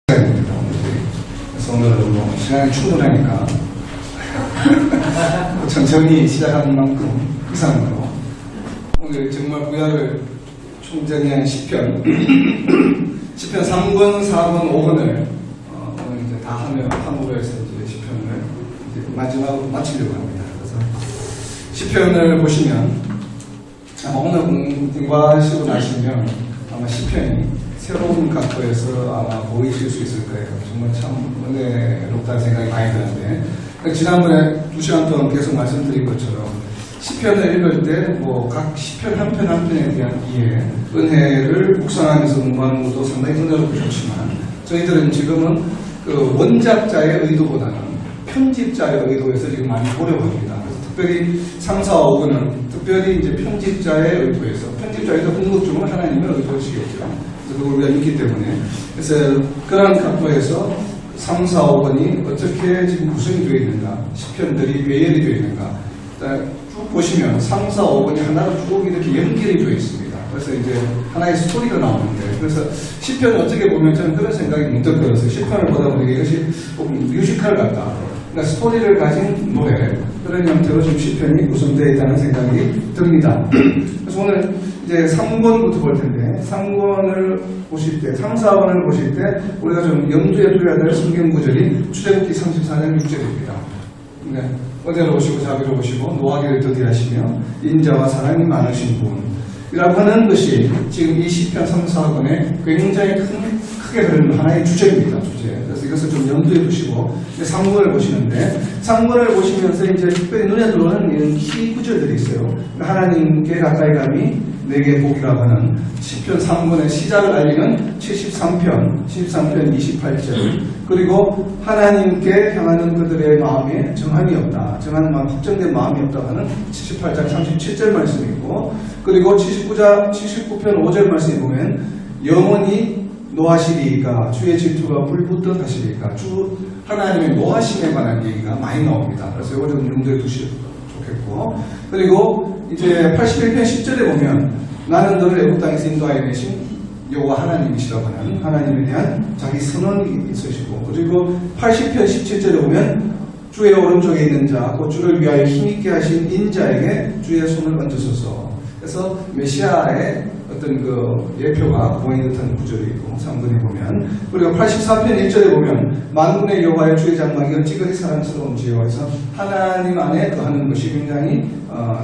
그래서 오늘은 뭐 시간이 충분하니까 천천히 시작하는 만큼 이상으로 오늘 정말 구약을 총정리한 시편 3권, 4권, 5권을 오늘 이제 다 하면 함으로 해서 이제 시편을 이제 마지막으로 마치려고 합니다. 그래서 시편을 보시면 오늘 공부하시고 나시면 아마 시편이 새로운 각도에서 아마 보이실 수 있을 거예요. 정말 참 은혜롭다는 생각이 많이 드는데, 지난번에 2시간 동안 계속 말씀드린 것처럼 시편을 읽을 때 뭐 각 시편 한 편 한 편에 대한 이해, 은혜를 묵상하면서 공부하는 것도 상당히 은혜롭고 좋지만, 저희들은 지금은 그 원작자의 의도보다는 편집자의 의도에서 지금 많이 보려고 합니다. 그래서 특별히 3, 4, 5권은 특별히 이제 편집자의 의도에서, 편집자의 의도 궁극적으로 하나님의 의도시겠죠. 그걸 우리가 있기 때문에. 그래서 그런 각도에서 3, 4, 5권이 어떻게 지금 구성이 되어 있는가, 시편들이 배열이 되어 있는가, 쭉 보시면 3, 4, 5권이 하나로 쭉 이렇게 연결이 되어 있습니다. 그래서 이제 하나의 스토리가 나오는데, 그래서 시편을 어떻게 보면 저는 그런 생각이 문득 들었어요. 시편을 보다 보니까 이것이 꼭 뮤지컬 같다. 그러니까 스토리를 가진 노래, 그런 형태로 지금 시편이 구성되어 있다는 생각이 듭니다. 그래서 오늘 이제 3권부터 볼 텐데, 3권을 보실 때, 3, 4권을 보실 때 우리가 좀 염두에 둬야 될 성경 구절이 출애굽기 34장 6절입니다. 네. 어제로 오시고 자비로 오시고 노하기를 더디하시며 인자와 사랑이 많으신 분이라고 하는 것이 지금 이 시편 3, 4권에 굉장히 크게 흐르는 하나의 주제입니다. 주제. 그래서 이것을 좀 염두에 두시고 3권을 보시는데, 3권을 보시면서 이제 특별히 눈에 들어오는 이런 키 구절들이 있어요. 하나님께 가까이 감이 내게 복이라고 하는 시편 3권의 시작을 알리는 73편 28절, 그리고 하나님께 향하는 그들의 마음에 정함이 없다, 정하는 마음, 확정된 마음이 없다고 하는 78장 37절 말씀이고, 그리고 79편 5절 말씀에 보면 영원히 노하시리이까 주의 질투가 불붙듯 하시리이까, 주 하나님의 노하심에 관한 얘기가 많이 나옵니다. 그래서 이거 좀 염두에 두시면 좋겠고, 그리고 이제 81편 10절에 보면 나는 너를 애국 땅에서 인도하여 내신 여호와 하나님이시라고 하는 하나님에 대한 자기 선언이 있으시고, 그리고 80편 17절에 보면 주의 오른쪽에 있는 자, 곧 주를 위하여 힘있게 하신 인자에게 주의 손을 얹으소서. 그래서 메시아의 어떤 그 예표가 보이는 듯한 구절이 있고 3권에 보면, 그리고 84편 1절에 보면 만군의 여호와의 주의 장막이 어찌그리 사랑스러운 지혜와 해서 하나님 안에 거하는 것이 굉장히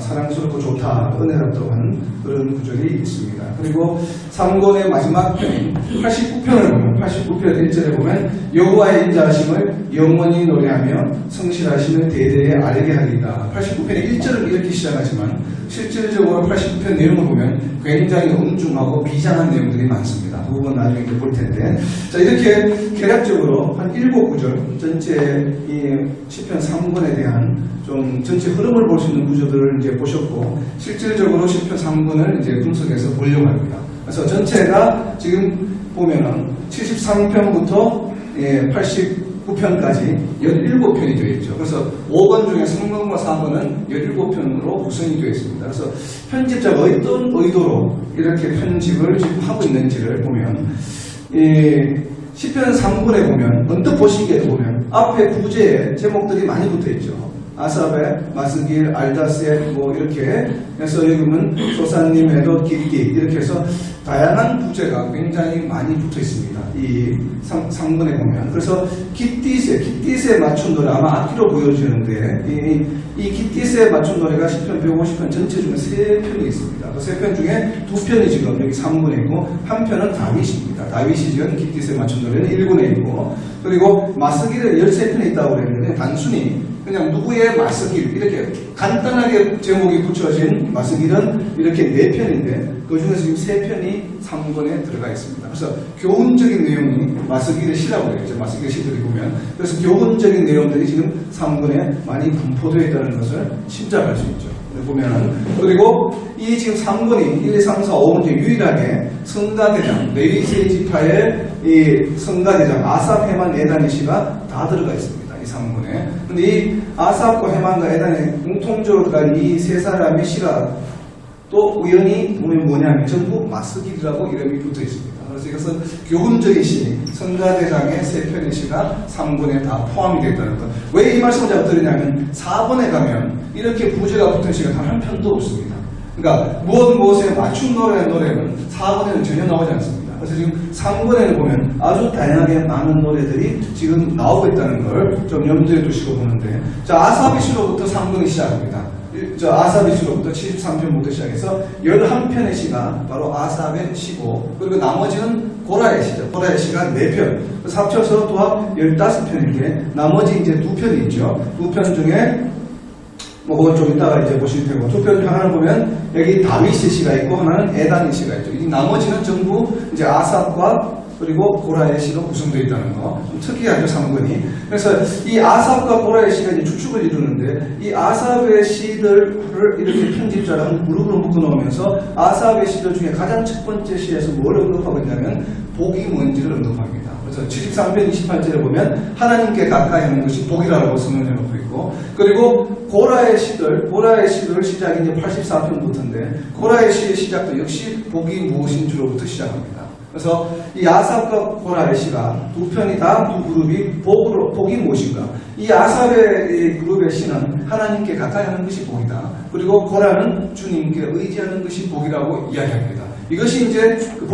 사랑스럽고 좋다, 은혜롭다고 하는 그런 구절이 있습니다. 그리고 3권의 마지막 편인 89편을 보면 89편 1절에 보면 여호와의 인자하심을 영원히 노래하며 성실하심을 대대에 알게 하리이다. 89편의 1절은 이렇게 시작하지만 실질적으로 89편 내용을 보면 굉장히 엄중하고 비장한 내용들이 많습니다. 그 부분 나중에 볼 텐데, 자, 이렇게 개략적으로 한 7구절 전체 이 시편 3권에 대한 좀 전체 흐름을 볼 수 있는 구조들을 이제 보셨고, 실질적으로 시편 3권을 이제 분석해서 보려고 합니다. 그래서 전체가 지금 보면은 73편부터 89편까지 17편이 되어 있죠. 그래서 5권 중에 3권과 4권은 17편으로 구성이 되어 있습니다. 그래서 편집자가 어떤 의도로 이렇게 편집을 지금 하고 있는지를 보면, 시편 3권에 보면 언뜻 보시기에도 보면 앞에 부제에 제목들이 많이 붙어 있죠. 아삽의 마스길, 알다스의 뭐 이렇게 해서 여기 보면 조사님, 에롯, 기띠 이렇게 해서 다양한 부제가 굉장히 많이 붙어 있습니다. 이 3권에 보면. 그래서 기띠스에 맞춘 노래, 아마 악기로 보여주는데 이 기띠스에 맞춘 노래가 10편, 150편 전체 중에 3편이 있습니다. 그 3편 중에 2편이 지금 여기 3권에 있고, 한 편은 다윗입니다. 다윗이 지은 기띠스에 맞춘 노래는 1권에 있고, 그리고 마스길에 13편이 있다고 그랬는데 단순히 그냥 누구의 마스길 이렇게 간단하게 제목이 붙여진 마스길은 이렇게 4편인데 그 중에서 지금 3편이 3권에 들어가 있습니다. 그래서 교훈적인 내용이 마스길의 시라고 그랬죠. 마스길의 시들이 보면. 그래서 교훈적인 내용들이 지금 3권에 많이 분포되어 있다는 것을 짐작할 수 있죠. 보면은. 그리고 이 지금 3권이 1, 2, 3, 4, 5권 중에 유일하게 성가대장, 레위세 지파의 이 성가대장 아삽, 헤만, 에단, 이시가 다 들어가 있습니다. 이 3권에. 근데 이 아삽과 헤만과 에단의 공통적으로 들어간 이 세 사람의 시가 또 우연히 보면 뭐냐면 전부 마스길이라고 이름이 붙어 있습니다. 그래서 이것은 교훈적인 시, 성가대장의 세 편의 시가 3권에 다 포함이 되어 있다는 것. 왜 이 말씀을 제가 드리냐면 4권에 가면 이렇게 부제가 붙은 시가 단 한 편도 없습니다. 그러니까 무엇에 맞춤 노래는 4권에는 전혀 나오지 않습니다. 그래서 지금 3권에는 보면 아주 다양하게 많은 노래들이 지금 나오고 있다는 걸 좀 염두에 두시고 보는데, 자, 아삽의 시로부터 3권이 시작합니다. 아삽의 시로부터 73편부터 시작해서 11편의 시가 바로 아삽의 시고, 그리고 나머지는 고라의 시죠. 고라의 시가 4편. 합쳐서 또한 15편인데, 나머지 이제 2편이 있죠. 2편 중에 그건 좀 이따가 이제 보실 테고, 2편 하나를 보면 여기 다윗의 시가 있고 하나는 에단의 시가 있죠. 이 나머지는 전부 이제 아삽과 그리고 고라의 시로 구성되어 있다는 거. 좀 특이하죠, 3권이. 그래서 이 아삽과 고라의 시가 이제 추측을 이루는데, 이 아삽의 시들을 이렇게 편집자랑 그룹으로 묶어 놓으면서 아삽의 시들 중에 가장 첫 번째 시에서 뭘 언급하고 있냐면 복이 뭔지를 언급합니다. 그래서 73편 28절에 보면 하나님께 가까이 하는 것이 복이라고 선언해 놓고 있고, 그리고 고라의 시들 시작이 이제 84편부터인데, 고라의 시의 시작도 역시 복이 무엇인 줄로부터 시작합니다. 그래서 이 아삽과 고라의 시가 2편이 다 두 그룹이 복이 무엇인가. 이 아삽의 그룹의 시는 하나님께 가까이 하는 것이 복이다. 그리고 고라는 주님께 의지하는 것이 복이라고 이야기합니다. 이것이 이제 그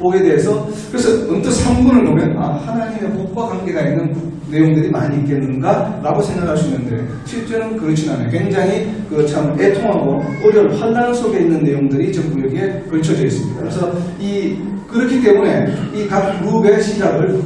복에 대해서, 그래서 언뜻 3권을 보면 하나님의 복과 관계가 있는 내용들이 많이 있겠는가 라고 생각할 수 있는데, 실제는 그렇진 않아요. 굉장히 참 애통하고 어려운 환난 속에 있는 내용들이 전부 여기에 걸쳐져 있습니다. 그래서 그렇기 때문에 이 각 그룹의 시작을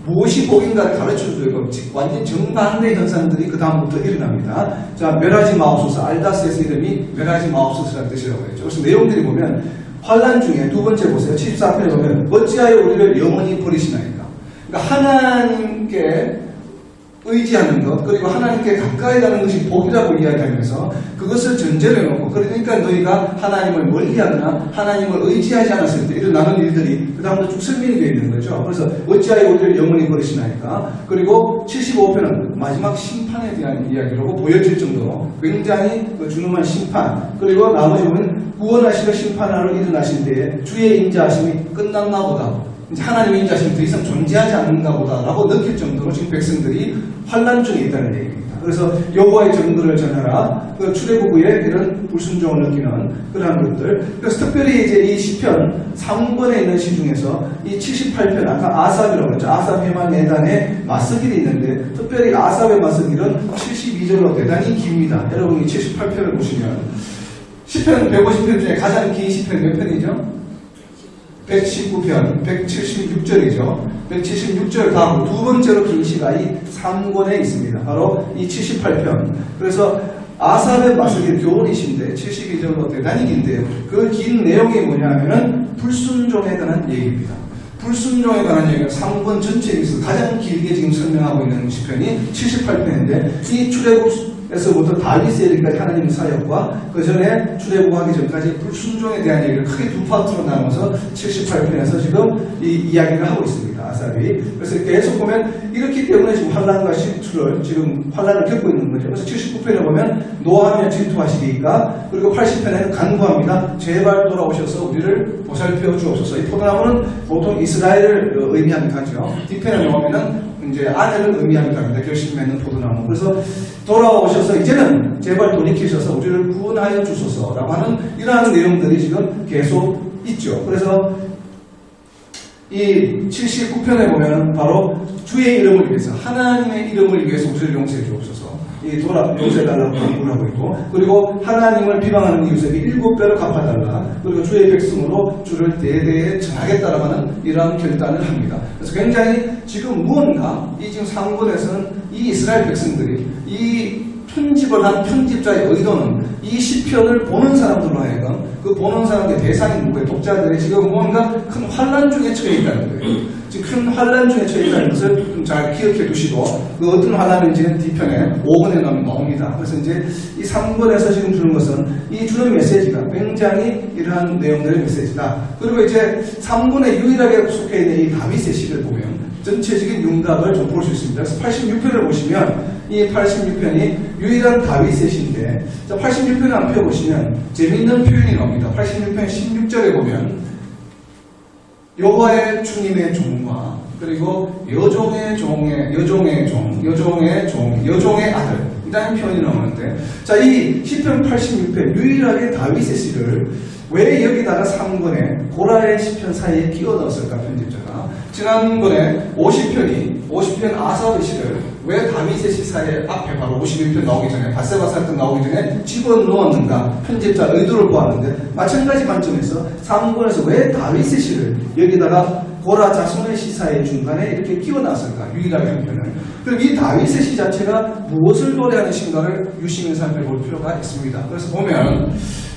무엇이 복인가를 가르쳐주고 있고, 완전 정반대 현상들이 그 다음부터 일어납니다. 자, 멸하지 마옵소서. 알다스에서 이름이 멸하지 마옵소서라는 뜻이라고 했죠. 그래서 내용들이 보면 환난 중에 두 번째 보세요. 74편에 보면 어찌하여 우리를 영원히 버리시나이까. 그러니까 하나님께 의지하는 것, 그리고 하나님께 가까이 가는 것이 복이라고 이야기하면서 그것을 전제로 해놓고, 그러니까 너희가 하나님을 멀리하거나 하나님을 의지하지 않았을 때 일어나는 일들이 그 다음부터 쭉 설명이 되어 있는 거죠. 그래서 어찌하여 우리를 영원히 버리시나이까. 그리고 75편은 마지막 심판에 대한 이야기라고 보여질 정도로 굉장히 준엄한 심판, 그리고 나머지 보면 구원하시고 심판하러 일어나신 때에 주의 인자하심이 끝났나 보다, 이제 하나님의 인자심이 더 이상 존재하지 않는가 보다라고 느낄 정도로 지금 백성들이 환난 중에 있다는 얘기입니다. 그래서 여호와의 증거를 전하라, 그 출애굽의 이런 불순종을 느끼는 그러한 것들. 그래서 특별히 이제 이 시편 3권에 있는 시 중에서 이 78편, 아까 아삽이라고 했죠. 아삽, 헤만, 에단의 맞서길이 있는데, 특별히 아삽의 맞서길은 72절로 대단히 깁니다. 여러분 이 78편을 보시면 시편 150편 중에 가장 긴 시편 몇 편이죠? 119편, 176절이죠. 176절 다음 두 번째로 긴 시가 이 3권에 있습니다. 바로 이 78편. 그래서 아삽의 맞서길 교훈이신데 72절로 대단히 긴데요. 그 긴 내용이 뭐냐면은 불순종에 관한 얘기입니다. 불순종에 관한 얘기가 3권 전체에서 가장 길게 지금 설명하고 있는 시편이 78편인데, 이 출애굽에서부터 다윗의 일까지 하나님의 사역과 그 전에 출애굽하기 전까지 불순종에 대한 얘기를 크게 두 파트로 나눠서 78편에서 지금 이 이야기를 하고 있습니다. 아삽이. 그래서 계속 보면 이렇기 때문에 지금 환난과 질투를 지금 환난을 겪고 있는 거죠. 그래서 79편에 보면 노하며 질투하시리이까, 그리고 80편에는 간구합니다. 제발 돌아오셔서 우리를 보살펴 주옵소서. 이 포도나무는 보통 이스라엘을 의미하기도 하죠. 뒤편에 나오면은 이제 아내를 의미하기도 합니다. 결실 맺는 포도나무. 그래서 돌아오셔서 이제는 제발 돌이키셔서 우리를 구원하여 주소서라고 하는 이러한 내용들이 지금 계속 있죠. 그래서 이 79편에 보면 바로 주의 이름을 위해서, 하나님의 이름을 위해서 우리를 용서해 주옵소서, 용서해달라고 간구를 하고 있고, 그리고 하나님을 비방하는 이웃에게 7배로 갚아달라, 그리고 주의 백성으로 주를 대대에 전하겠다라고 하는 이러한 결단을 합니다. 그래서 굉장히 지금 무언가 이 지금 3권에서는 이 이스라엘 백성들이 이 편집을 한 편집자의 의도는 이 시편을 보는 사람들로 하여금, 그 보는 사람의 대상이 누구예요? 독자들이 지금 뭔가 큰 환난 중에 처해 있다는 거예요. 지금 큰 환난 중에 처해 있다는 것을 좀 잘 기억해 두시고, 그 어떤 환난인지는 뒤편에 5권에 나옵니다. 그래서 이제 이 3권에서 지금 주는 것은 이 주는 메시지가 굉장히 이러한 내용들의 메시지다. 그리고 이제 3권에 유일하게 속해 있는 이 다윗의 시를 보면 전체적인 윤곽을 좀 볼 수 있습니다. 그래서 86편을 보시면 이 86편이 유일한 다윗의 시인데, 86편을 한번 펴보시면 재미있는 표현이 나옵니다. 86편 16절에 보면 여호와의 주님의 종과 그리고 여종의 아들 이라는 표현이 나오는데, 자, 이 시편 86편 유일하게 다윗의 시를 왜 여기다가 3권에 고라의 시편 사이에 끼워 넣었을까, 편집자가. 지난번에 50편 아삽의 시를 왜 다윗의 시 사이에 앞에 바로 51편 나오기 전에, 바세바 사건 나오기 전에 집어넣었는가, 편집자 의도를 보았는데, 마찬가지 관점에서 3권에서 왜 다윗의 시를 여기다가 고라 자손의 시사의 중간에 이렇게 끼워놨을까, 유일하게 한 편을. 그리고 이 다윗의 시 자체가 무엇을 노래하는 시인가를 유심히 살펴볼 필요가 있습니다. 그래서 보면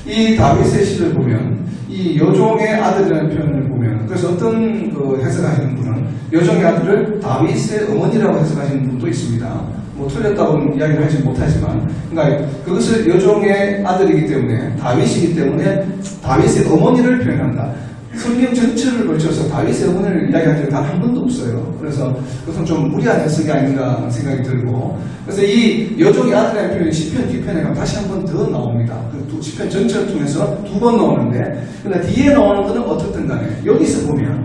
이 다윗의 시를 보면 이 여종의 아들이라는 표현을 보면, 그래서 어떤 그 해석하시는 분은 여종의 아들을 다윗의 어머니라고 해석하시는 분도 있습니다. 뭐 틀렸다고는 이야기를 하지 못하지만, 그러니까 그것을 여종의 아들이기 때문에, 다윗이기 때문에 다윗의 어머니를 표현한다. 성경 전체를 걸쳐서 다윗의 어머니를 이야기한 적이 단 한 번도 없어요. 그래서 그것은 좀 무리한 해석이 아닌가 생각이 들고, 그래서 이 여종의 아들이라는 표현이 시편 뒤편에 가면 다시 한 번 더 나옵니다. 그 시편 전체를 통해서 2번 나오는데, 근데 뒤에 나오는 것은 어떻든 간에 여기서 보면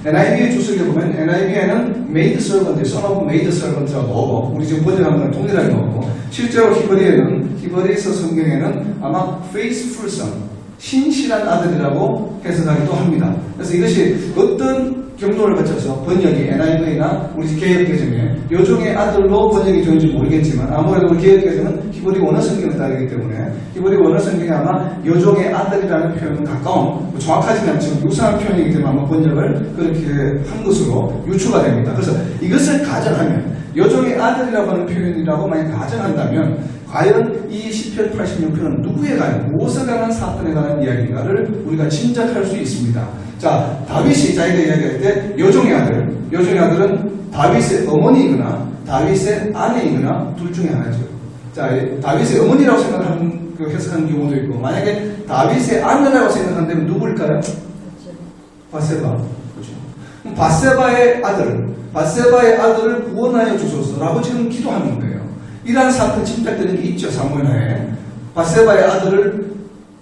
NIV의 주석에 보면 NIV에는 made servant, son of made servant라고 나오고, 우리 지금 번역한 건 동일하게 나오고, 실제로 히브리서 성경에는 아마 faithful son, 신실한 아들이라고 해석하기도 합니다. 그래서 이것이 어떤 경로를 거쳐서 번역이 NIV나 우리 개혁개정에 여종의 아들로 번역이 되는지 모르겠지만, 아무래도 우리 개혁개정은 히브리 원어 성경을 따르기 때문에 히브리 원어 성경에 아마 여종의 아들이라는 표현은 가까운, 정확하지는 않지만 유사한 표현이기 때문에 아마 번역을 그렇게 한 것으로 유추가 됩니다. 그래서 이것을 가정하면, 여종의 아들이라고 하는 표현이라고 만약 가정한다면, 과연 이 시편 86편은 누구에 관한, 무엇에 관한 사건에 관한 이야기인가를 우리가 짐작할 수 있습니다. 자, 다윗이 자기가 이야기할 때 여종의 아들은 다윗의 어머니이거나 다윗의 아내이거나 둘 중에 하나죠. 자, 다윗의 어머니라고 생각하는, 해석하는 경우도 있고, 만약에 다윗의 아내라고 생각한다면 누구일까요? 바세바. 그렇죠. 바세바의 아들을 구원하여 주소서라고 지금 기도하는 거예요. 이러한 사건 짐작되는 게 있죠. 사무엘하에 바세바의 아들을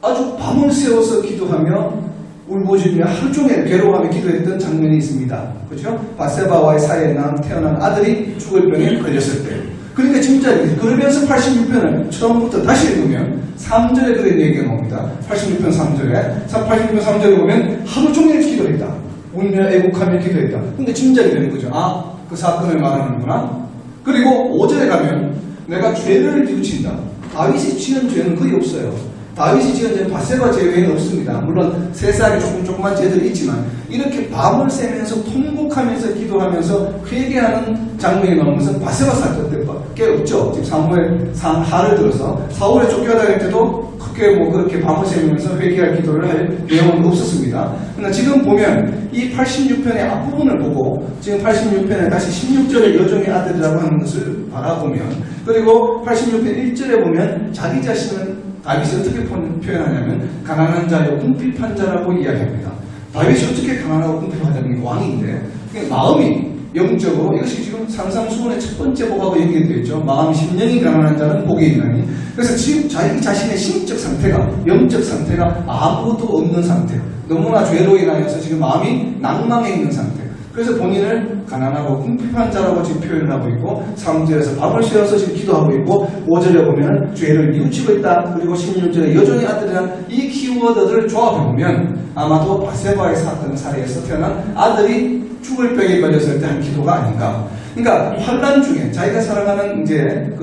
아주 밤을 새워서 기도하며 울부짖으며 하루 종일 괴로워하며 기도했던 장면이 있습니다. 그렇죠? 바세바와의 사이에 태어난 아들이 죽을 병에 걸렸을 때. 그러니까 짐작이, 그러면서 86편을 처음부터 다시 읽으면 3절에 그런 얘기가 나옵니다. 86편 3절에 보면 하루 종일 기도했다. 울며 애국하며 기도했다. 근데 짐작이 되는 거죠. 아, 그 사건을 말하는구나. 그리고 5절에 가면 내가 죄를 뉘우친다. 다윗이 지은 죄는 거의 없어요. 다윗이 지은 죄는 바세바 죄 외에는 없습니다. 물론 세상에 조그만 죄들이 있지만, 이렇게 밤을 새면서 통곡하면서 기도하면서 회개하는 장면이 나오는 것은 바세바 사건 때밖에 없죠. 지금 사무엘 하를 들어서 사울에 쫓겨다닐 때도 크게 그렇게 밤을 새면서 회개할 기도를 할 내용은 없었습니다. 그러나 지금 보면 이 86편의 앞부분을 보고, 지금 86편에 다시 16절의 여종의 아들이라고 하는 것을 바라보면, 그리고 86편 1절에 보면 자기 자신은 다윗이 어떻게 표현하냐면 가난한 자요 궁핍한 자라고 이야기합니다. 다윗이 어떻게 가난하고 궁핍하다는 게 왕인데, 마음이 영적으로, 이것이 지금 산상수훈의 첫 번째 복하고 연결되어 있죠. 마음이 심령이 가난한 자는 복이 있나니. 그래서 지금 자기 자신의 신적 상태가, 영적 상태가 아무것도 없는 상태, 너무나 죄로 인하여서 지금 마음이 낭망해 있는 상태. 그래서 본인을 가난하고 궁핍한 자라고 지금 표현을 하고 있고, 3절에서 밤을 새워서 지금 기도하고 있고, 5절에 보면 죄를 뉘우치고 있다. 그리고 16절에 여종의 아들이란 이 키워드들을 조합해보면 아마도 바세바의 사건 사례에서 태어난 아들이 죽을 병에 걸렸을 때 한 기도가 아닌가. 그러니까 환난 중에 자기가 살아가는 이제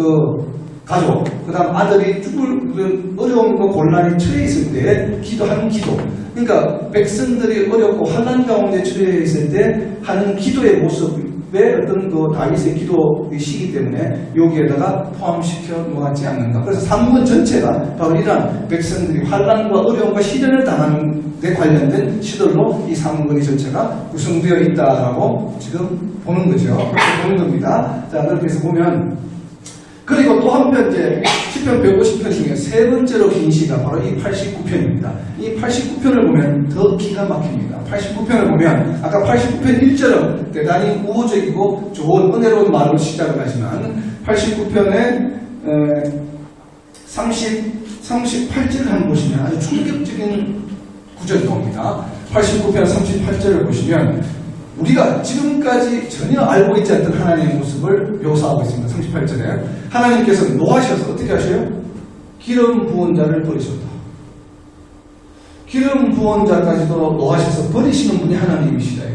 가족, 그 다음 아들이 죽을 어려움과 곤란에 처해 있을 때 기도하는 기도. 그러니까 백성들이 어렵고 환난 가운데 처해 있을 때 하는 기도의 모습에 어떤 다윗의 기도의 시기 때문에 여기에다가 포함시켜 놓았지 않는가. 그래서 3권 전체가 바로 이러한 백성들이 환난과 어려움과 시련을 당하는 데 관련된 시들로 이 3권이 전체가 구성되어 있다라고 지금 보는 거죠. 그렇게 보는 겁니다. 자, 그렇게 해서 보면, 그리고 또 한편 이제 시편 150편 중에 세 번째로 긴 시가 바로 이 89편입니다. 이 89편을 보면 더 기가 막힙니다. 89편을 보면 아까 89편 1절은 대단히 우호적이고 좋은 은혜로운 말로 시작을 하지만 89편의 38절을 한번 보시면 아주 충격적인 구절이 나옵니다. 89편 38절을 보시면 우리가 지금까지 전혀 알고 있지 않던 하나님의 모습을 묘사하고 있습니다. 38절에 하나님께서 노하셔서 어떻게 하셔요? 기름 부은 자를 버리셨다. 기름 부은 자까지도 노하셔서 버리시는 분이 하나님이시다.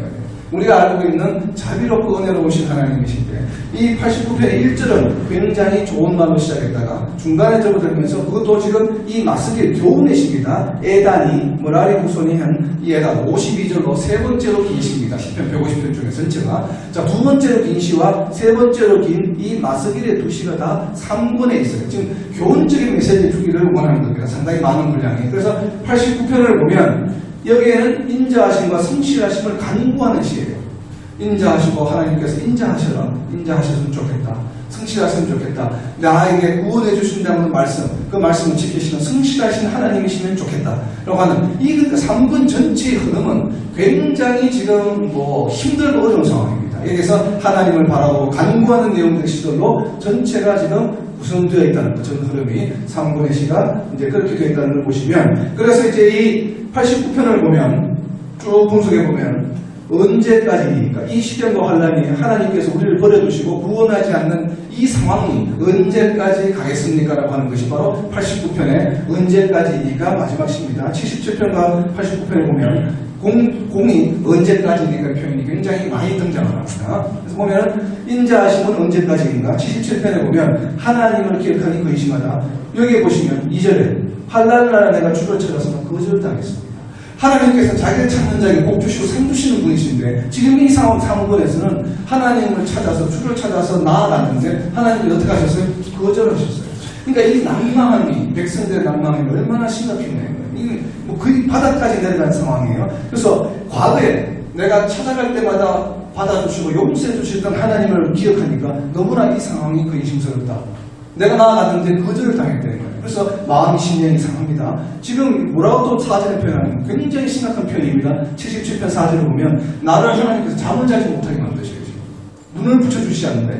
우리가 알고 있는 자비롭고 은혜로우신 하나님이신데 이 89편의 1절은 굉장히 좋은 말로 시작했다가 중간에 접어들면서 그것도 지금 이 마스기의 교훈의 시기다. 에단이 머라리 후손이 한 이 에단 52절로 세 번째로 긴 시입니다. 10편 150편 중에 전체가. 자, 두 번째로 긴 시와 세 번째로 긴 이 마스기의 두 시가 다 3권에 있어요. 지금 교훈적인 메시지 주기를 원하는 겁니다. 상당히 많은 분량이. 그래서 89편을 보면 여기에는 인자하심과 성실하심을 간구하는 시예요. 인자하시고 하나님께서 인자하셨으면 좋겠다. 성실하시면 좋겠다. 나에게 구원해 주신다는 말씀, 그 말씀을 지키시는 성실하신 하나님이시면 좋겠다. 라고 하는 이 3권 전체의 흐름은 굉장히 지금 힘들고 어려운 상황입니다. 여기서 하나님을 바라보고 간구하는 내용들 시절로 전체가 지금 구성되어 있다는 전 흐름이 3권의 시가 이제 그렇게 되어 있다는 걸 보시면, 그래서 이제 이 89편을 보면 쭉 분석해 보면 언제까지입니까? 이 시련과 환란이 하나님께서 우리를 버려두시고 구원하지 않는 이 상황이 언제까지 가겠습니까? 라고 하는 것이 바로 89편의 언제까지니까 마지막 시입니다. 77편과 89편에 보면 공이 언제까지니까 표현이 굉장히 많이 등장을 합니다. 그래서 보면 인자하심은 언제까지인가? 77편에 보면 하나님을 기억하니 근심하다. 여기에 보시면 2절에 환난을 내가 주를 찾아서는 거절당했습니다. 하나님께서 자기를 찾는 자에게 복 주시고 상 주시는 분이신데 지금 이 상황 3권에서는 하나님을 찾아서 주를 찾아서 나아갔는데 하나님이 어떻게 하셨어요? 거절하셨어요. 그러니까 이 낭망함이 백성들의 낭망이 얼마나 심각했냐는 거예요. 거의 바닥까지 내려간 상황이에요. 그래서 과거에 내가 찾아갈 때마다 받아주시고 용서해 주셨던 하나님을 기억하니까 너무나 이 상황이 근심스럽다. 내가 나아갔는데 거절을 당했다는 거예요. 그래서 마음이 심령이 상합니다. 지금 뭐라고도 사전에 표현하는 굉장히 심각한 표현입니다. 77편 4절을 보면 나를 하나님께서 잠을 자지 못하게 만드셔요. 눈을 붙여주시지 않는다.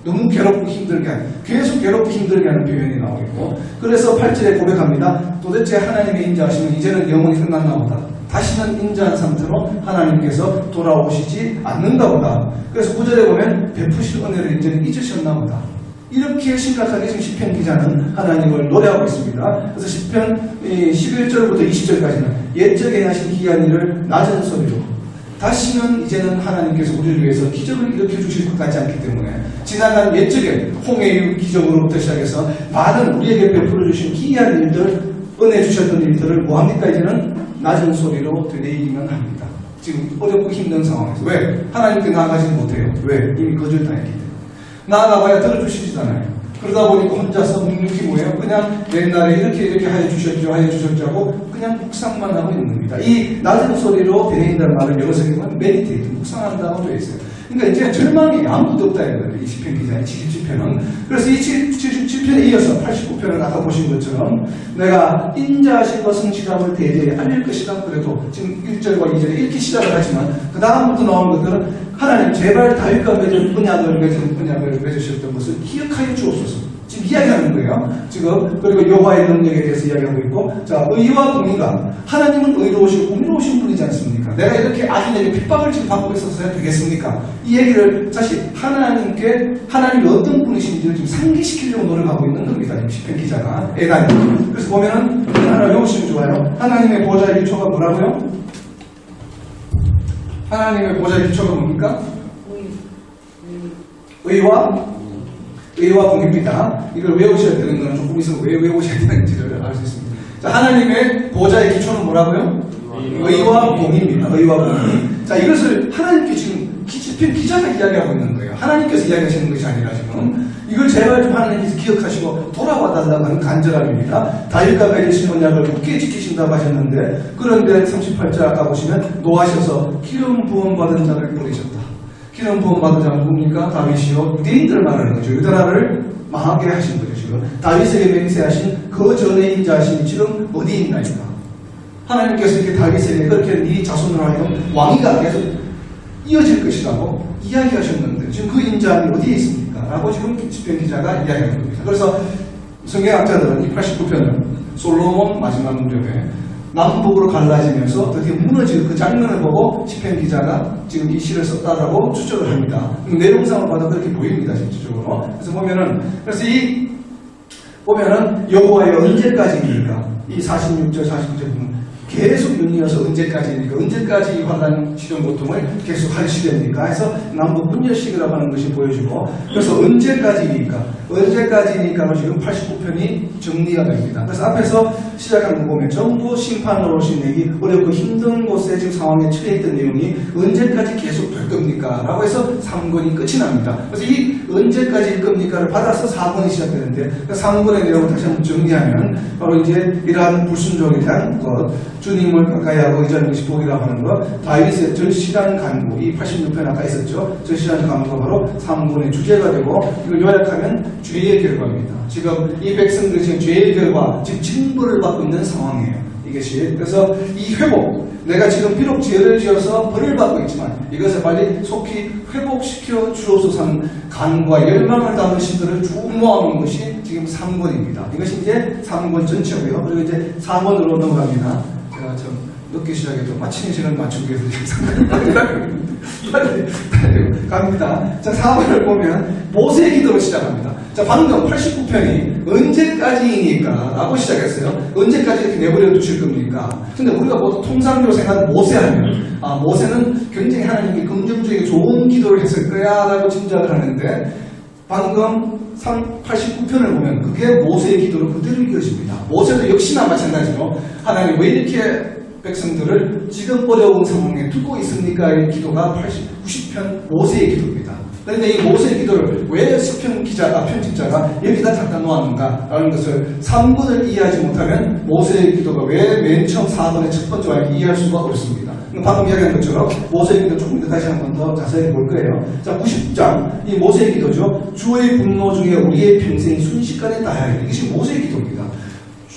너무 괴롭고 힘들게 하는, 계속 괴롭고 힘들게 하는 표현이 나오고, 그래서 8절에 고백합니다. 도대체 하나님의 인자하시면 이제는 영원히 끝났나 보다. 다시는 인자한 상태로 하나님께서 돌아오시지 않는가 보다. 그래서 9절에 보면 베푸실 은혜를 이제는 잊으셨나 보다. 이렇게 심각하게 지금 시편 기자는 하나님을 노래하고 있습니다. 그래서 시편 11절부터 20절까지는 옛적에 하신 기이한 일을 낮은 소리로, 다시는 이제는 하나님께서 우리를 위해서 기적을 일으켜 주실 것 같지 않기 때문에 지나간 옛적에 홍해의 기적으로부터 시작해서 많은 우리에게 베풀어 주신 기이한 일들, 은혜 주셨던 일들을 뭐합니까? 이제는 낮은 소리로 되뇌이기만 합니다. 지금 어렵고 힘든 상황에서. 왜? 하나님께 나아가지 못해요. 왜? 이미 거절당했기 때문에. 나아가봐야 들어주시잖아요. 그러다 보니까 혼자서 묵묵히 뭐예요? 그냥 옛날에 이렇게 하여 주셨죠 하고 그냥 묵상만 하고 있는 겁니다. 이 낮은 소리로 되뇌인다는 말을 영어에서 보면 메디테이트, 묵상한다고 되어 있어요. 그러니까 이제 절망이 아무것도 없다 이거예요. 이 시편 기자의 77편은. 그래서 이 77편에 이어서 89편을 아까 보신 것처럼 내가 인자하심과 성실함을 대대에 알릴 것이다. 그래도 지금 1절과 2절에 이렇게 시작을 하지만 그 다음부터 나오는 것들은 하나님 제발 다윗과 맺은 언약을 맺으셨던 것을 기억하여 주옵소서. 지금 이야기하는 거예요. 지금 그리고 여호와의 능력에 대해서 이야기하고 있고, 자, 의와 공의가, 하나님은 의로우시고 공의로우신 분이지 않습니까? 내가 이렇게 아들에게 핍박을 지금 받고 있었어야 되겠습니까? 이 얘기를 사실 하나님이 어떤 분이신지를 지금 상기시키려고 노력하고 있는 겁니다. 지금 시편 기자가 에단이. 그래서 보면은 하나 외우시면 좋아요. 하나님의 보좌의 기초가 뭐라고요? 하나님의 보좌의 기초가 뭡니까? 의와 공입니다. 이걸 외우셔야 되는 거는 조금 있으면 왜 외우셔야 되는지를 알 수 있습니다. 자, 하나님의 보좌의 기초는 뭐라고요? 의와 공입니다. 의와 공. 자, 이것을 하나님께 지금 시편 기자가 이야기하고 있는 거예요. 하나님께서 이야기하시는 것이 아니라 지금 이걸 제발 좀 하나님께서 기억하시고 돌아와 달라고 하는 간절함입니다. 다윗과 맺으신 언약을 굳게 지키신다고 하셨는데, 그런데 38절 아까 보시면 노하셔서 기름 부음 받은 자를 버리셨다. 기름 부음 받은 자는 누굽니까? 다윗이요. 유대인들을 말하는 거죠. 유다라를 망하게 하신 거죠. 지금 다윗에게 맹세하신 그 전에 인자하심이 지금 어디 있나이까? 하나님께서 이렇게 다윗에게 그렇게 네 자손으로 하여금 왕위가 계속 이어질 것이라고 이야기하셨는데 지금 그 인자함이 어디에 있습니까? 라고 지금 시편 기자가 이야기하는 겁니다. 그래서 성경학자들은 이 89편을 솔로몬 마지막 무렵에 남북으로 갈라지면서 드디어 무너지는 그 장면을 보고 시편 기자가 지금 이 시를 썼다라고 추적을 합니다. 내용상을 봐도 그렇게 보입니다, 실질적으로. 그래서 보면은 여호와의 언제까지입니까? 이 46절, 49절 보면 계속 윤리어서 언제까지입니까? 언제까지 이 환란 시련 고통을 계속 할 시대입니까? 해서 남북 분열식이라고 하는 것이 보여지고, 그래서 언제까지입니까? 언제까지니까 지금 89편이 정리가 됩니다. 그래서 앞에서 시작한 거 보면 전부 심판으로 오신 얘기, 어렵고 힘든 곳에 지금 상황에 처해 있던 내용이 언제까지 계속 될 겁니까? 라고 해서 3권이 끝이 납니다. 그래서 이 언제까지일 겁니까를 받아서 4권이 시작되는데, 3권의 내용을 다시 한번 정리하면 바로 이제 이러한 불순종에 대한 것, 주님을 가까이 하고 의지하는 것이 복이라고 하는 것, 다윗의 절실한 간구, 이 86편 아까 있었죠. 절실한 간구가 바로 3권의 주제가 되고, 이걸 요약하면 죄의 결과입니다. 지금 이 백성들이 지금 죄의 결과, 지금 징벌을 받고 있는 상황이에요. 이것이. 그래서 이 회복, 내가 지금 비록 죄를 지어서 벌을 받고 있지만 이것을 빨리 속히 회복시켜 주옵소서 하는 간과 열망을 담은 시들을 쭉 모아놓은 것이 지금 3권입니다. 이것이 이제 3권 전체고요. 그리고 이제 4권으로 넘어갑니다. 제가 좀 늦게 시작해도 마치는 시간을 맞추기 위해서 지금 빨리 갑니다. 자, 4번을 보면 모세의 기도로 시작합니다. 자, 방금 89편이 언제까지이니까 라고 시작했어요. 언제까지 이렇게 내버려 두실 겁니까? 근데 우리가 보통 통상적으로 생각하는 모세하면, 모세는 굉장히 하나님께 긍정적이고 좋은 기도를 했을 거야 라고 짐작을 하는데, 방금 89편을 보면 그게 모세의 기도로 그대로 이어집니다. 모세도 역시나 마찬가지로 하나님 왜 이렇게 백성들을 지금 어려운 상황에 두고 있습니까? 이 기도가 90편 모세의 기도입니다. 그런데 이 모세의 기도를 왜 시편 기자가, 편집자가 여기다 갖다 놓았는가? 라는 것을 3권을 이해하지 못하면 모세의 기도가 왜 맨 처음 4권의 첫 번째 와 이해할 수가 없습니다. 방금 이야기한 것처럼 모세의 기도 조금 더 다시 한번 더 자세히 볼 거예요. 자, 90장, 이 모세의 기도죠. 주의 분노 중에 우리의 평생이 순식간에 다하여. 이것이 모세의 기도입니다.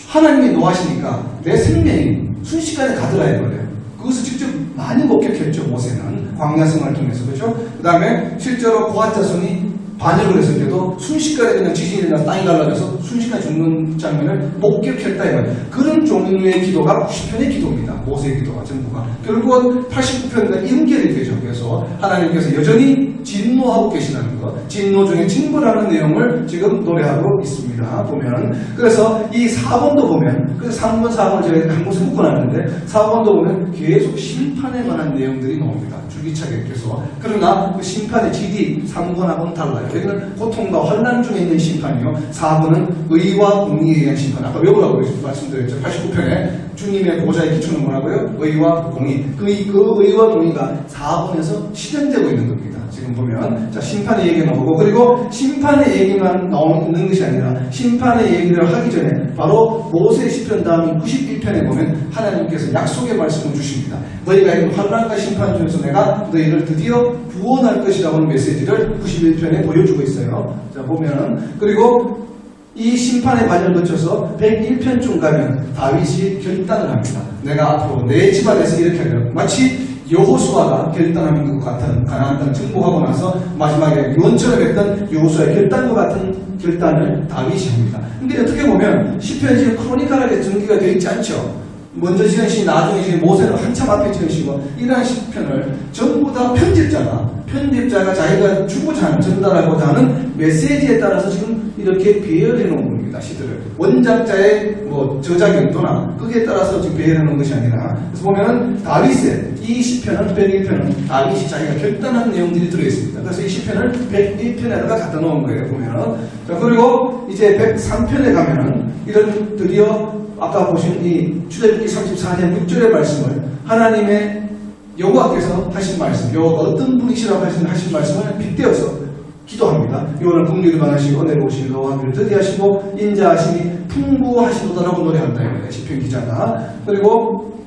하나님이 노하시니까 내 생명이 순식간에 가더라 해버려요. 그것을 직접 많이 목격했죠, 모세는. 광야 생활을 통해서. 그렇죠? 그 다음에 실제로 고핫 자손이 반역을 했을 때도 순식간에 그냥 지진이 일어나서 땅이 갈라져서 순식간에 죽는 장면을 목격했다 이거예요. 그런 종류의 기도가 90편의 기도입니다. 모세의 기도가 전부가. 결국은 89편과 연결이 되죠. 그래서 하나님께서 여전히 진노하고 계시다는 것, 진노 중에 징벌하는 내용을 지금 노래하고 있습니다. 보면. 그래서 이 4번도 보면, 그래서 3번, 4번을 제가 한 곳에 묶어놨는데 4번도 보면 계속 심판에 관한 내용들이 나옵니다. 줄기차게 계속. 그러나 그 심판의 질이 3번하고는 달라요. 여기는 고통과 환난 중에 있는 심판이요. 4번은 의와 공의에 의한 심판. 아까 외우라고 말씀드렸죠. 89편에 주님의 보좌에 기초는 뭐라고요? 의와 공의. 그 의와 공의가 4번에서 실현되고 있는 겁니다. 지금 보면. 자, 심판의 얘기가 나오고, 그리고 심판의 얘기만 나오는 것이 아니라 심판의 얘기를 하기 전에 바로 모세의 시편 다음인 91편에 보면 하나님께서 약속의 말씀을 주십니다. 너희가 이 환난과 심판 중에서 내가 너희를 드디어 구원할 것이라고 하는 메시지를 91편에 보여주고 있어요. 자, 보면은. 그리고 이 심판의 과정을 거쳐서 101편쯤 가면 다윗이 결단을 합니다. 내가 앞으로 내 집안에서 이렇게 하려고. 마치 여호수아가 결단하는 것 같은, 가나안 땅 정복하고 나서 마지막에 유언처럼 했던 여호수아의 결단과 같은 결단을 다윗이 합니다. 근데 어떻게 보면 시편이 지금 크로니컬하게 전개가 되어 있지 않죠. 먼저 지은 시, 나중에 지은 모세는 한참 앞에 지은 시고, 이러한 시편을 전부 다 편집자가 자기가 주고자 하는, 전달하고자 하는 메시지에 따라서 지금 이렇게 배열해 놓은 겁니다. 시들을. 원작자의 저작 용도나 거기에 따라서 지금 배열해 놓은 것이 아니라. 그래서 보면은 다윗의 이 시편은 101편은 다윗이 자기가 결단한 내용들이 들어있습니다. 그래서 이 시편을 101편에다가 갖다 놓은 거예요. 보면은. 자, 그리고 이제 103편에 가면은 이런 드디어 아까 보신 이 출애굽기 34년 6절의 말씀을 하나님의 여호와께서 하신 말씀, 여호와가 어떤 분이시라고 하신 말씀을 빗대어서 기도합니다. 여호와는 긍휼이 많으시고 내려오시는 여호와를 드디하시고 인자하심이 풍부하시도다라고 노래한다. 시편 기자가. 그리고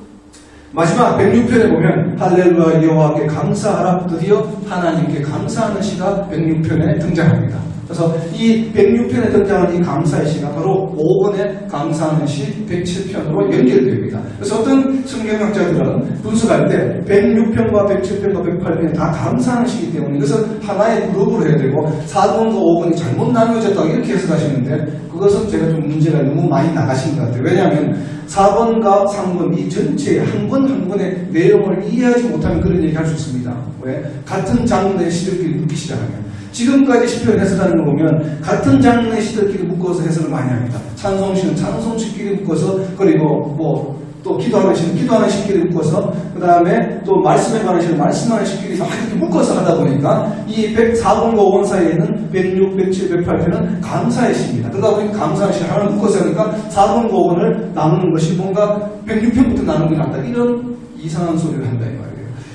마지막 106편에 보면 할렐루야 여호와께 감사하라. 드디어 하나님께 감사하는 시가 106편에 등장합니다. 그래서 이 106편에 등장하는 이 감사의 시가 바로 5번의 감사하는 시 107편으로 연결됩니다. 그래서 어떤 성경학자들은 분석할 때 106편과 107편과 108편이 다 감사하는 시이기 때문에 이것을 하나의 그룹으로 해야 되고 4번과 5번이 잘못 나누어졌다고 이렇게 해석하시는데 그것은 제가 좀 문제가 너무 많이 나가신 것 같아요. 왜냐하면 4번과 3번 이 전체 한 권 한 권의 내용을 이해하지 못하면 그런 얘기 할 수 있습니다. 왜? 같은 장르의 시들끼리 묶기 시작하면 지금까지 시편을 해석하는 거 보면 같은 장르의 시들끼리 묶어서 해석을 많이 합니다. 찬송시는 찬송시끼리 묶어서 그리고 뭐 또 기도하는 시는 기도하는 시끼리 묶어서 그 다음에 또 말씀에 관한 시는 말씀하는 시끼리 막 이렇게 묶어서 하다 보니까 이 104번과 5번 사이에는 106, 107, 108편은 감사의 시입니다. 그러다 보니까 감사의 시 하나 묶어서 하니까 4번과 5번을 나누는 것이 뭔가 106편부터 나누는 게 낫다. 이런 이상한 소리를 한다 이 말이에요.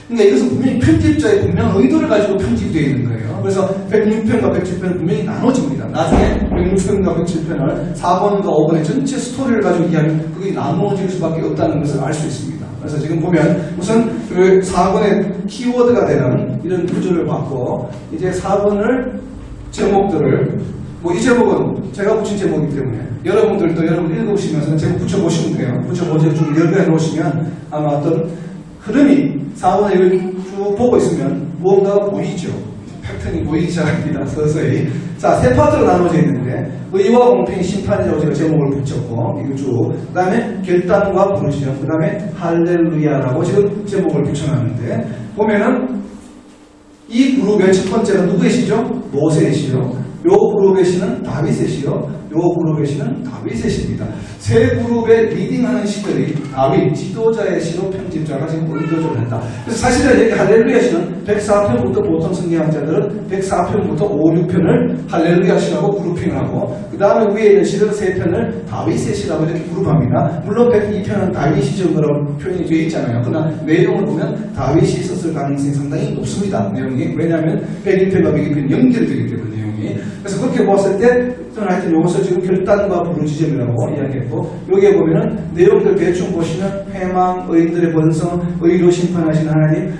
그러니까 이것은 분명히 편집자의 분명한 의도를 가지고 편집되어 있는 거예요. 그래서 106편과 107편은 분명히 나눠집니다. 나중에 106편과 107편을 4번과 5번의 전체 스토리를 가지고 이해하면 그게 나누어질 수밖에 없다는 것을 알 수 있습니다. 그래서 지금 보면 우선 그 4번의 키워드가 되는 이런 구조를 받고 이제 4번을 제목들을 뭐 이 제목은 제가 붙인 제목이기 때문에 여러분들도 여러분 읽어보시면서 제목 붙여보시면 돼요. 붙여보시고 좀 열거해 놓으시면 아마 어떤 흐름이 4번에 이렇게 쭉 보고 있으면 무언가가 보이죠. 패턴이 보이기 시작합니다. 서서히. 자, 세 파트로 나눠져 있는데 의와 공평이 심판이라고 제가 제목을 붙였고 이거 쭉. 그 다음에 결단과 부르짖음. 그 다음에 할렐루야라고 지금 제목을 붙여놨는데 보면은 이 그룹의 첫 번째는 누구의 시죠? 모세의 시요. 요 그룹의 시는 다윗의 시요. 요 그룹의 시는 다윗의 시입니다. 세 그룹의 리딩하는 시들이 다윗, 지도자의 시로 편집자가 지금 의도적으로 했다. 그래서 사실은 여기 할렐루야 시는 104편부터 보통 성경학자들은 104편부터 5, 6편을 할렐루야 시라고 그룹핑을 하고 그 다음에 위에 있는 시는 3편을 다윗의 시라고 이렇게 그룹합니다. 물론 102편은 다윗 시적으로 표현이 되어 있잖아요. 그러나 내용을 보면 다윗이 있었을 가능성이 상당히 높습니다. 내용이. 왜냐하면 101편과 102편이 연결되기 때문에 내용이. 그래서 그렇게 보았을 때 저는 하여튼 여기서 지금 결단과 부르짖음이라고 이야기했고 여기에 보면은 내용들 대충 보시면 회망, 의인들의 번성, 의로 심판하시는 하나님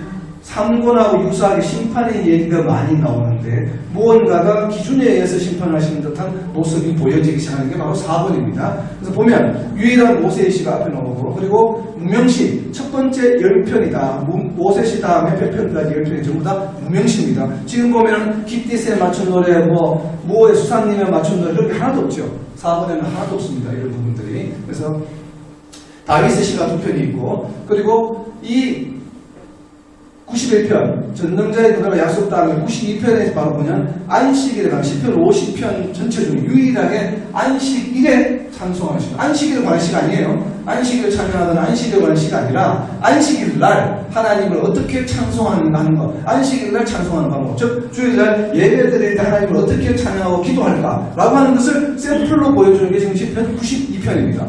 삼권하고 유사하게 심판의 얘기가 많이 나오는데 무언가가 기준에 의해서 심판하시는 듯한 모습이 보여지기 시작하는 게 바로 4번입니다. 그래서 보면 유일한 모세의 시가 앞에 나오고 그리고 무명시 첫 번째 10편이다. 모세시 다음에 100편까지 10편이 전부 다 무명시입니다. 지금 보면 깃딧에 맞춘 노래 무호의 수상님에 맞춘 노래 이런 게 하나도 없죠. 4번에는 하나도 없습니다. 이런 부분들이. 그래서 다윗의 시가 2편이 있고 그리고 이 91편 전능자의 그가 약속 땅을 92편에서 바로 보면 안식일에 10편 50편 전체 중에 유일하게 안식일에 찬송하는 시간. 안식일에 관한 시가 아니에요. 안식일을 찬양하는 안식일에 관한 시가 아니라 안식일 날 하나님을 어떻게 찬송하는가 하는 것. 안식일 날 찬송하는 방법. 즉 주일날 예배 드릴 때 하나님을 어떻게 찬양하고 기도할까 라고 하는 것을 샘플로 보여주는 게 지금 10편 92편입니다.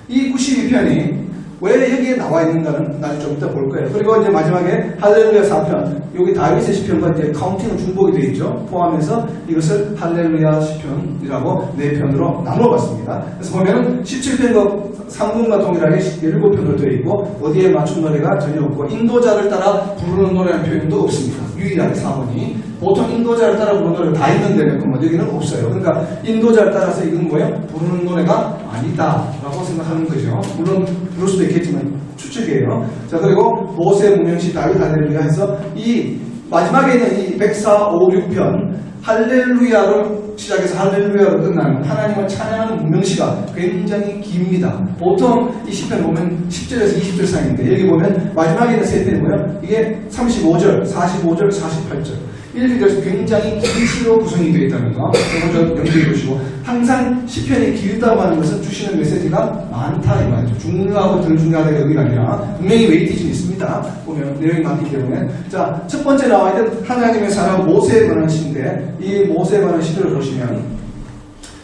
이 92편이 왜 여기에 나와 있는가는 나중에 좀 이따 볼 거예요. 그리고 이제 마지막에 할렐루야 4편, 여기 다윗의 시편과 이제 카운팅은 중복이 되어 있죠. 포함해서 이것을 할렐루야 시편이라고 4편으로 나눠봤습니다. 그래서 보면은 17편과 3분과 동일하게 7편으로 되어 있고 어디에 맞춘 노래가 전혀 없고 인도자를 따라 부르는 노래라는 표현도 없습니다. 유일하게 4번이. 보통 인도자를 따라 부르는 노래가 다 있는데 여기는 없어요. 그러니까 인도자를 따라서 이건 뭐예요? 부르는 노래가 아니다라고 생각하는 거죠. 물론 그럴 수도 있겠지만 추측이에요. 자, 그리고 모세, 무명시, 다윗, 할렐루야 해서 이 마지막에 있는 이 104, 5, 6편 할렐루야로 시작해서 할렐루야로 끝나는 하나님을 찬양하는 무명시가 굉장히 깁니다. 보통 이 시편 보면 10절에서 20절 사이인데 여기 보면 마지막에 있는 세 편이 뭐예요? 이게 35절, 45절, 48절 이렇게 돼서 굉장히 긴 시로 구성이 되어 있다는 거 먼저 염두해 보시고 항상 시편이 길다고 하는 것은 주시는 메시지가 많다 이 말이죠. 중요하고 덜 중요하다가 여기가 아니라 분명히 웨이티지는 있습니다. 보면 내용이 많기 때문에 자, 첫 번째 나와 있는 하나님의 사람 모세에 관한 시인데 이 모세에 관한 시들을 보시면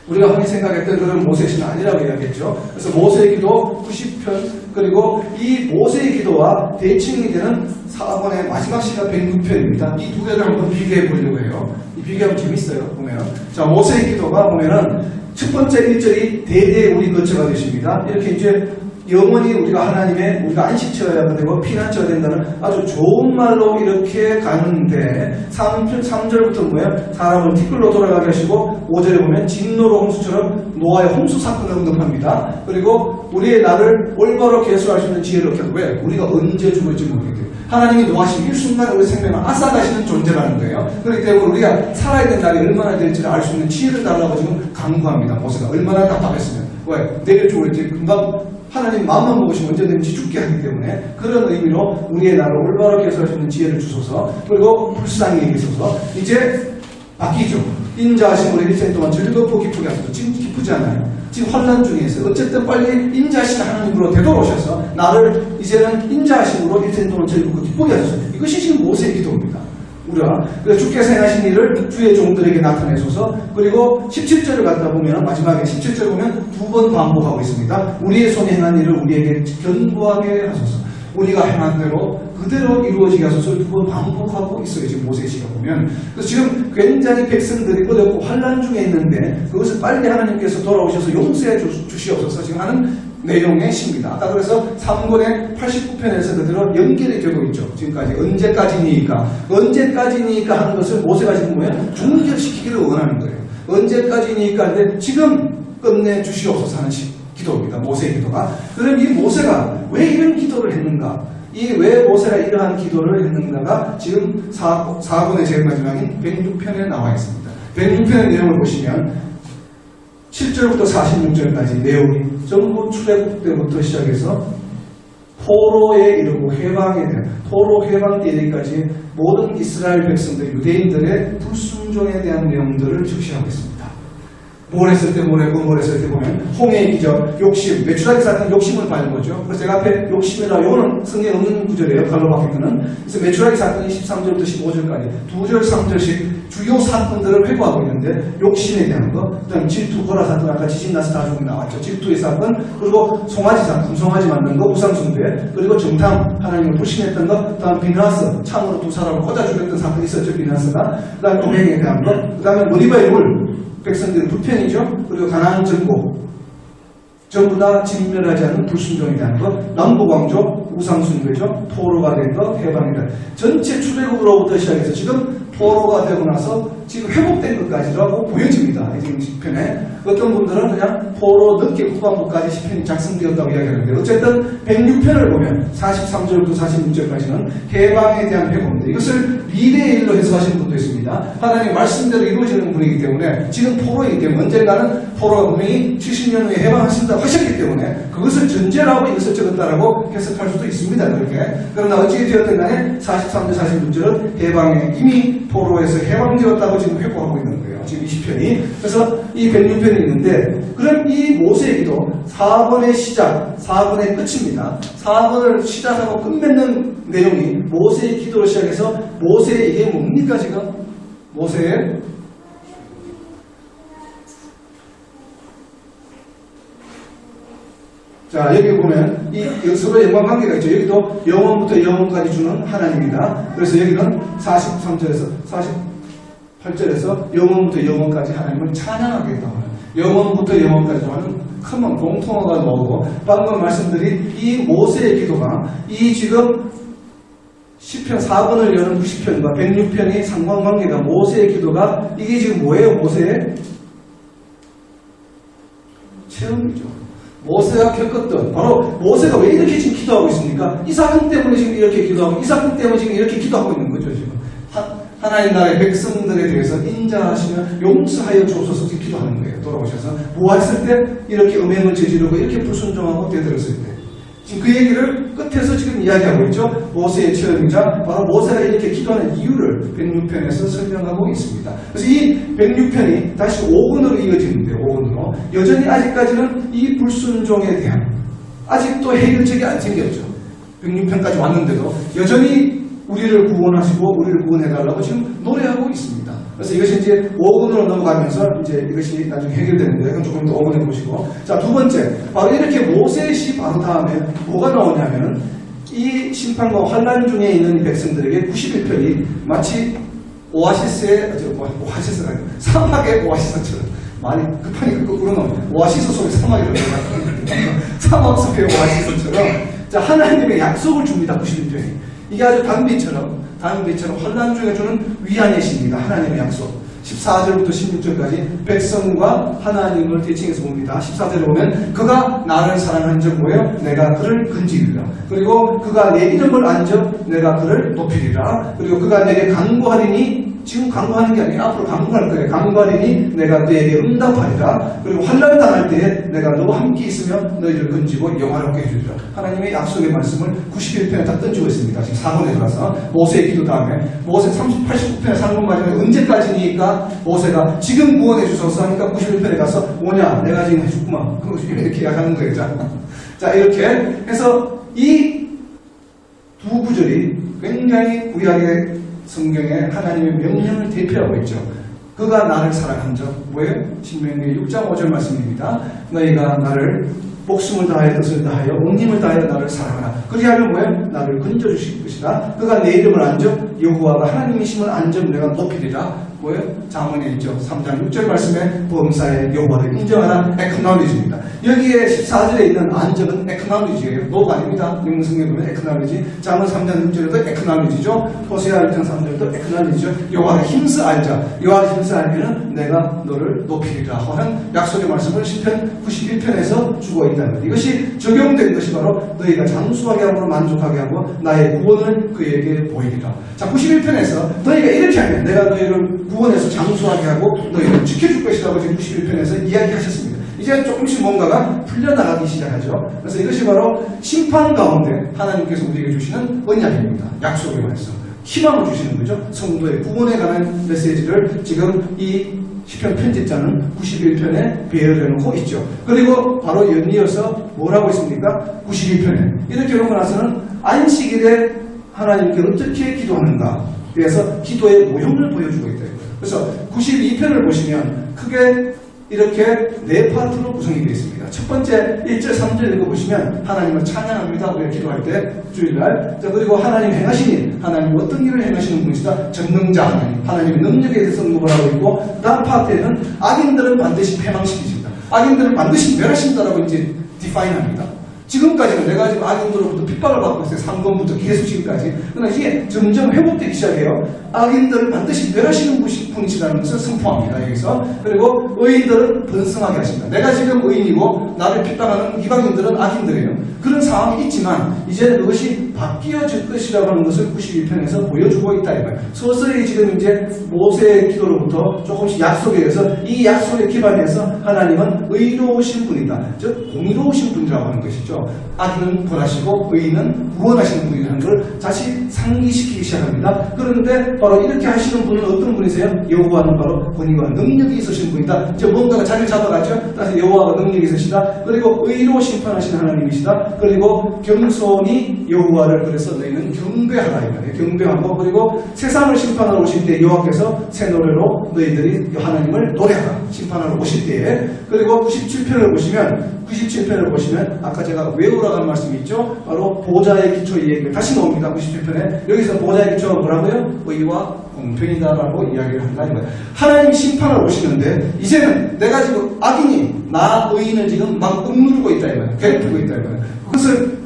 우리가 흔히 생각했던 그런 모세의 시는 아니라고 이야기했죠. 그래서 모세의 기도 90편 그리고 이 모세의 기도와 대칭이 되는 4번의 마지막 시가 106편입니다. 이 두 개를 한번 비교해 보려고 해요. 이 비교하면 재밌어요. 보면 자 모세의 기도가 보면은 첫 번째 1절이 대대에 우리 거처가 되십니다. 이렇게 이제 영원히 우리가 하나님의 우리가 안식처여야 되고 피난처가 된다는 아주 좋은 말로 이렇게 가는데 3절부터 뭐예요? 사람을 티끌로 돌아가게 하시고 5절에 보면 진노로 홍수처럼 노아의 홍수 사건을 언급합니다. 그리고 우리의 나를 올바로 계수할 수 있는 지혜를 얻게 하고 왜? 우리가 언제 죽을지 모르겠대요. 하나님이 노하신 일순간 우리 생명을 앗아가시는 존재라는 거예요. 그렇기 때문에 우리가 살아야 될 날이 얼마나 될지를 알 수 있는 지혜를 달라고 지금 강구합니다. 모세가 얼마나 답답했으면. 왜? 내일 죽을지 금방 하나님 마음만 먹으시면 언제든지 죽게 하기 때문에 그런 의미로 우리의 나를 올바로 계수할 수 있는 지혜를 주소서. 그리고 불쌍히 여기소서. 이제 바뀌죠. 인자하심으로 일생 동안 즐겁고 기쁘게 하소서. 지금 기쁘지 않아요. 지금 환난 중에 있어요. 어쨌든 빨리 인자하신 하나님으로 되돌아오셔서 나를 이제는 인자하심으로 일생 동안 즐겁고 기쁘게 하소서. 이것이 지금 모세의 기도입니다. 우리가 그래서 주께서 행하신 일을 주의 종들에게 나타내소서. 그리고 17절을 갖다 보면 마지막에 17절 보면 두 번 반복하고 있습니다. 우리의 손에 행한 일을 우리에게 견고하게 하소서. 우리가 행한 대로 그대로 이루어지게 하소서. 두 번 반복하고 있어요. 지금 모세 씨가 보면. 그래서 지금 굉장히 백성들이 어렵고 환난 중에 있는데 그것을 빨리 하나님께서 돌아오셔서 용서해 주시옵소서 지금 하는 내용의 시입니다. 아까 그래서 3권의 89편에서 그대로 연결이 되고 있죠. 지금까지 언제까지니까 하는 것을 모세가 지금 뭐예요? 종결시키기를 원하는 거예요. 언제까지니까 근데 지금 끝내 주시옵소서 하는 기도입니다. 모세의 기도가. 그럼 이 모세가 왜 이런 기도를 했는가? 왜 모세가 이러한 기도를 했는가가 지금 4권의 제일 마지막인 106편에 나와 있습니다. 106편의 내용을 보시면 7절부터 46절까지 내용이 전부 출애굽 때부터 시작해서 포로에 이르고 해방에 대한 포로 해방 때까지 모든 이스라엘 백성들 유대인들의 불순종에 대한 내용들을 적시하고 있습니다. 뭘 했을 때 뭐래고 뭘 했을 때 보면 홍해의 기적, 욕심, 메추라기 사건 욕심을 받는 거죠. 그래서 제가 앞에 욕심이라 이거는 성경에 없는 구절이에요. 칼로 바뀐 거는. 그래서 메추라기 사건이 13절부터 15절까지 2절, 3절씩 주요 사건들을 회고하고 있는데 욕심에 대한 거, 그 다음에 질투, 고라 사건, 아까 지진 나서 다 죽이 나왔죠. 질투의 사건, 그리고 송아지 사건, 송아지 만든 거, 우상숭배, 그리고 정탐, 하나님을 불신했던 거, 그 다음 비나스, 창으로 두 사람을 꽂아 죽였던 사건이 있었죠. 비나스가. 그 다음에 도행에 대한 거, 그 다음에 머리바의 물, 백성들의 불편이죠. 그리고 가나안 정복, 전부 다 진멸하지 않는 불순종에 대한 것, 남부광조, 우상숭배죠. 포로가 된 것, 해방이다. 전체 출애굽으로부터 시작해서 지금 포로가 되고 나서 지금 회복된 것까지라고 보여집니다. 지금 시편에. 어떤 분들은 그냥 포로 늦게 후반부까지 시편이 작성되었다고 이야기하는데 어쨌든 106편을 보면 43절부터 46절까지는 해방에 대한 회복입니다. 이것을 미래의 일로 해석하시는 분도 있습니다. 하나님 말씀대로 이루어지는 분이기 때문에 지금 포로이기 때문에 언젠가는 포로가 분명히 70년 후에 해방하신다고 하셨기 때문에 그것을 전제로 하고 이것을 적었다라고 해석할 수도 있습니다. 그렇게. 그러나 어찌 되었든 간에 43절 46절은 해방에 이미 포로에서 해방되었다고 지금 회고하고 있는 거예요. 지금 이 시편이. 그래서 이 106편이 있는데 그럼 이 모세의 기도 4권의 시작, 4권의 끝입니다. 4권을 시작하고 끝맺는 내용이 모세의 기도로 시작해서 모세의 이게 뭡니까 지금? 모세의 자, 여기 보면 이 서로 연관관계가 있죠. 여기도 영원부터 영원까지 주는 하나님이다. 그래서 여기는 43절에서 48절에서 영원부터 영원까지 하나님을 찬양하겠다고 하는 영원부터 영원까지 하는 큰 공통어가 나오고 방금 말씀드린 이 모세의 기도가 이 지금 시편 4권을 여는 90편과 106편의 상관관계가 모세의 기도가 이게 지금 뭐예요? 모세의 체험이죠. 모세가 겪었던 바로 모세가 왜 이렇게 지금 기도하고 있습니까? 이 사건 때문에 지금 이렇게 기도하고 이 사건 때문에 지금 이렇게 기도하고 있는 거죠. 지금 하나님 나라의 백성들에 대해서 인자하시면 용서하여 주옵소서 지금 기도하는 거예요. 돌아오셔서 뭐 했을 때 이렇게 음행을 저지르고 이렇게 불순종하고 되들었을 때 지금 그 얘기를 끝에서 지금 이야기하고 있죠. 모세의 체험이자 바로 모세가 이렇게 기도하는 이유를 106편에서 설명하고 있습니다. 그래서 이 106편이 다시 5권으로 이어지는데 5권으로 여전히 아직까지는 이 불순종에 대한 아직도 해결책이 안 생겼죠. 106편까지 왔는데도 여전히 우리를 구원하시고 우리를 구원해달라고 지금 노래하고 있습니다. 그래서 이것이 이제 5권으로 넘어가면서 이제 이것이 나중에 해결되는데 이건 조금 더 5권에 보시고 자, 두 번째 바로 이렇게 모세의 시 바로 다음에 뭐가 나오냐면은 이 심판과 환난 중에 있는 백성들에게 91편이 마치 오아시스의 오아시스가 아니고 사막의 오아시스처럼 말이 급하니까 거꾸로 나옵니다. 오아시스 속에 사막이라고 사막 속의 오아시스처럼 자 하나님의 약속을 줍니다. 91편이. 이게 아주 단비처럼 환난 중에 주는 위안의 시입니다. 하나님의 약속. 14절부터 16절까지 백성과 하나님을 대칭해서 봅니다. 14절에 보면 그가 나를 사랑한 적 뭐예요? 내가 그를 건지리라. 그리고 그가 내 이름을 안 적 내가 그를 높이리라. 그리고 그가 내게 간구하리니 지금 간구하는 게 아니라 앞으로 간구할 거예요. 간구하리니 내가 그에게 응답하리라. 그리고 환난 당할 때에 내가 너와 함께 있으면 너희를 건지고 영화롭게 해주리라. 하나님의 약속의 말씀을 91편에 다 던지고 있습니다. 지금 4번에 들어가서 모세의 기도 다음에 모세 89편에 3번 마지막에 언제까지니까 모세가 지금 구원해 주소서 하니까 91편에 가서 뭐냐 내가 지금 해줬구만. 이렇게 이야기하는 거예요. 자 이렇게 해서 이 두 구절이 굉장히 구약의 성경에 하나님의 명령을 대표하고 있죠. 그가 나를 사랑한 적 뭐예요? 신명기 6장 5절 말씀입니다. 너희가 나를 목숨을 다하여 뜻을 다하여 온 힘을 다하여 나를 사랑하라. 그리하면 뭐예요? 나를 건져주실 것이다. 그가 내 이름을 안 적 여호와가 하나님이심을 안 적 내가 높이리라. 뭐예요? 잠언에 있죠. 3장 6절 말씀에 범사의 여호와를 인정하라. acknowledge입니다. 여기에 14절에 있는 안적은 acknowledge예요. 노가 아닙니다. 영성에 보면 acknowledge. 잠언 3장 6절에도 acknowledge죠. 호세아 1장 3절에도 acknowledge죠. 여호와를 힘써 알자. 여호와를 힘써 알면 내가 너를 높이리라 하는 약속의 말씀을 시편 91편에서 주고 있다는 것. 이것이 적용된 것이 바로 너희가 장수하게 하고 만족하게 하고 나의 구원을 그에게 보이리라. 자 91편에서 너희가 이렇게 하면 내가 너희를 구원해서 장수하게 하고 너희를 지켜줄 것이라고 지금 91편에서 이야기하셨습니다. 이제 조금씩 뭔가가 풀려나가기 시작하죠. 그래서 이것이 바로 심판 가운데 하나님께서 우리에게 주시는 언약입니다. 약속의 말씀. 희망을 주시는 거죠. 성도의 구원에 관한 메시지를 지금 이 시편 편집자는 91편에 배열해놓고 있죠. 그리고 바로 연이어서 뭐라고 있습니까? 91편에 이렇게 놓고 나서는 안식일에 하나님께 어떻게 기도하는가. 그래서 기도의 모형을 보여주고 있다. 그래서 92편을 보시면 크게 이렇게 네 파트로 구성이 되어 있습니다. 첫 번째 1절, 3절 읽어보시면 하나님을 찬양합니다. 우리가 기도할 때 주일날. 자, 그리고 하나님 행하신 일, 하나님 어떤 일을 행하시는 분이시다. 전능자 하나님, 하나님의 능력에 대해서 언급을 하고 있고 다음 파트에는 악인들은 반드시 패망시키신다. 악인들은 반드시 멸하신다라고 이제 디파인합니다. 지금까지는 내가 지금 악인들로부터 핍박을 받고 있어요. 3권부터 계속 지금까지. 그러나 이게 점점 회복되기 시작해요. 악인들을 반드시 멸하시는 분이시라는 것을 선포합니다. 여기서. 그리고 의인들은 번성하게 하신다. 내가 지금 의인이고 나를 핍박하는 이방인들은 악인들이에요. 그런 상황이 있지만 이제는 그것이 바뀌어질 것이라고 하는 것을 91편에서 보여주고 있다. 이거예요. 서서히 지금 이제 모세의 기도로부터 조금씩 약속에 의해서 이 약속에 기반해서 하나님은 의로우신 분이다. 즉 공의로우신 분이라고 하는 것이죠. 악인은 벌하시고 의인은 구원하시는 분이라는 걸 다시 상기시키기 시작합니다. 그런데 바로 이렇게 하시는 분은 어떤 분이세요? 여호와는 바로 권위와 능력이 있으신 분이다. 이제 뭔가가 자리를 잡아가죠. 따라서 여호와가 능력이 있으시다. 그리고 의로 심판하시는 하나님이시다. 그리고 겸손히 여호와를 그래서 너희는 경배하라 이 말이에요. 경배하고 그리고 세상을 심판하러 오실 때 여호와께서 새 노래로 너희들이 하나님을 노래하라. 심판하러 오실 때에. 그리고 97편을 보시면 아까 제가 외우라고 한 말씀이 있죠. 바로 보좌의 기초 얘기가 다시 나옵니다. 97편에. 여기서 보좌의 기초가 뭐라고요? 의와 공평이다라고 이야기를 한다 이거예요. 하나님이 심판을 오시는데 이제는 내가 지금 악인이 나 의인을 지금 막 억누르고 있다 이거예요. 괴롭히고 있다 이거예요. 그것을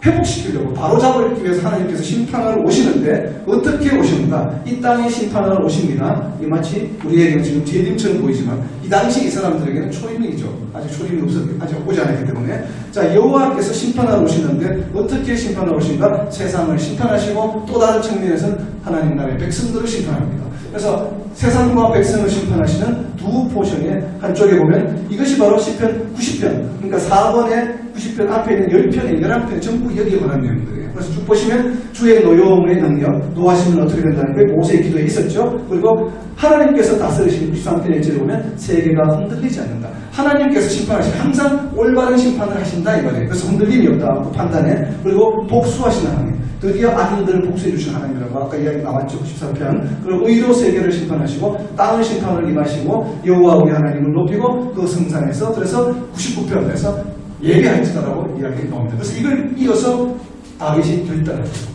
회복시키려고 바로잡기 위해서 하나님께서 심판하러 오시는데 어떻게 오십니까? 이 땅에 심판하러 오십니다. 이 마치 우리에게는 지금 재림처럼 보이지만 이 당시 이 사람들에게는 초림이죠. 아직 초림이 아직 오지 않았기 때문에 자 여호와께서 심판하러 오시는데 어떻게 심판하러 오십니까? 세상을 심판하시고 또 다른 측면에서는 하나님 나라의 백성들을 심판합니다. 그래서 세상과 백성을 심판하시는 두 포션의 한쪽에 보면 이것이 바로 시편 90편 그러니까 4번에 90편 앞에 있는 10편에 11편에 전부 여기에 관한 내용들이에요. 그래서 쭉 보시면 주의 노여움의 능력, 노하심은 어떻게 된다는 게 모세의 기도에 있었죠. 그리고 하나님께서 다스리시는 93편의 1절에 보면 세계가 흔들리지 않는다. 하나님께서 심판하시면 항상 올바른 심판을 하신다 이 말이에요. 그래서 흔들림이 없다 그 판단에. 그리고 복수하시는 하나님. 드디어 악인들을 복수해 주신 하나님이라고 아까 이야기 나왔죠. 93편. 그리고 의로 세계를 심판하시고 땅을 심판을 임하시고 여호와 우리 하나님을 높이고 그 성산에서 그래서 99편에서 예배할지다라고 이야기가 나옵니다. 그래서 이걸 이어서 다윗이 결단을 했죠.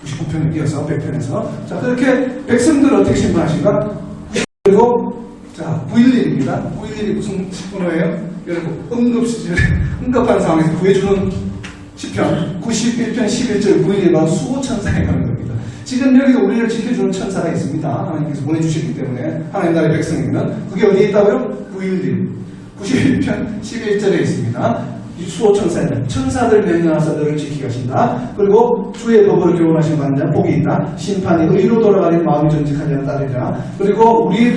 99편을 이어서 100편에서 자 그렇게 백성들을 어떻게 심판하신가? 그리고 자 911입니다. 911이 무슨 번호예요? 여러분, 응급한 상황에서 구해주는 시편 91편 11절 911과 수호천사에 가는 겁니다. 지금 여기도 우리를 지켜주는 천사가 있습니다. 하나님께서 보내주셨기 때문에 하나님 나라의 백성이면 그게 어디에 있다고요? 911 91편 11절에 있습니다. 이 수호천사는 천사들 명령하사 너를 지키게 하신다. 그리고 주의 법으로 교훈하신 받는 자 복이 있다. 심판이 의로 돌아가는 마음이 정직한 자는 따르리라. 그리고 우리는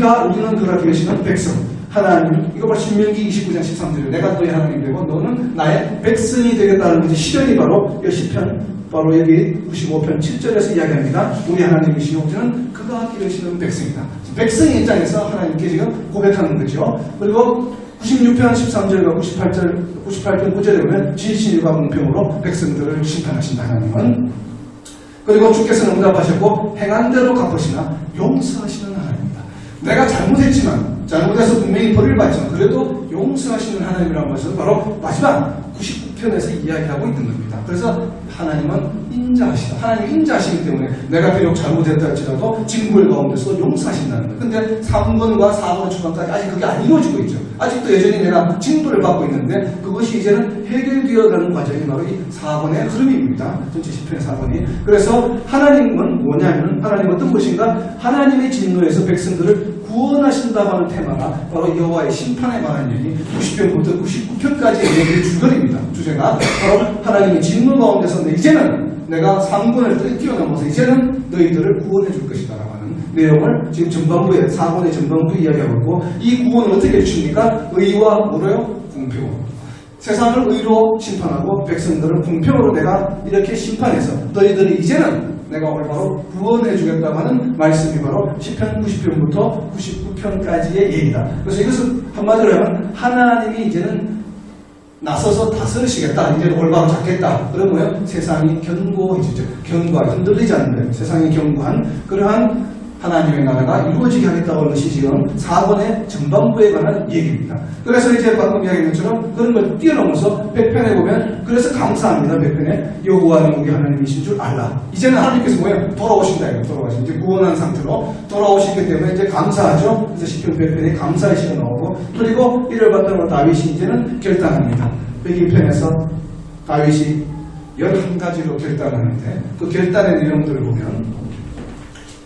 그가 계시는 백성 하나님, 이거 바로 신명기 29장 13절에 내가 너의 하나님 되고 너는 나의 백성이 되겠다는 것이 실현이 바로 이 시편 바로 여기 95편 7절에서 이야기합니다. 우리 하나님이시오. 저는 그가 기르시는 백성이다. 백성의 입장에서 하나님께 지금 고백하는 거죠. 그리고 96편 13절과 98편 9절에 보면 진실과 공평으로 백성들을 심판하신다 하나님은. 그리고 주께서는 응답하셨고 행한 대로 갚으시나 용서하시는 하나님입니다. 내가 잘못해서 분명히 벌을 받지만 그래도 용서하시는 하나님이라는 것은 바로 마지막 99편에서 이야기하고 있는 겁니다. 그래서 하나님은 인자하시다. 하나님이 인자하시기 때문에 내가 비록 잘못했다 할지라도 징벌 가운데서 용서하신다는 거예요. 근데 3번과 4번 초반까지 아직 그게 안 이루어지고 있죠. 아직도 여전히 내가 징벌을 받고 있는데 그것이 이제는 해결되어가는 과정이 바로 이 4번의 흐름입니다. 전체 10편의 4번이. 그래서 하나님은 뭐냐면 하나님 어떤 것인가? 하나님의 진노에서 백성들을 구원하신다고 하는 테마가 바로 여호와의 심판에 관한 얘기 90편부터 99편까지의 얘기의 줄거리입니다. 주제가 바로 하나님의 진노 가운데서 이제는 내가 3권을 뛰어넘어서 이제는 너희들을 구원해 줄 것이다 라고 하는 내용을 지금 전반부에 4권의 전반부에 이야기하고 있고 이 구원을 어떻게 해주십니까? 의와 뭐래요? 공평으로. 세상을 의로 심판하고 백성들을 공평으로 내가 이렇게 심판해서 너희들이 이제는 내가 오늘 바로 구원해 주겠다고 하는 말씀이 바로 10편 90편부터 99편까지의 얘기다. 그래서 이것은 한마디로 하면 하나님이 이제는 나서서 다스리시겠다. 이제는 올바로 잡겠다. 그러면 세상이 견고해지죠. 흔들리지 않는 거예요. 세상이 견고한 그러한 하나님의 나라가 이루어지게 하겠다고 하는 것이 지금 4권의 전반부에 관한 얘기입니다. 그래서 이제 방금 이야기한 것처럼 그런 걸 뛰어넘어서 100편에 보면 그래서 감사합니다. 100편에 여호와는 우리 하나님이신 줄 알라. 이제는 하나님께서 뭐예요? 돌아오신다. 돌아오신 이제 구원한 상태로 돌아오시기 때문에 이제 감사하죠. 그래서 10편 100편에 감사의 시가 나오고 그리고 이를 바탕으로 다윗이 이제는 결단합니다. 101편에서 다윗이 11가지로 결단하는데 그 결단의 내용들을 보면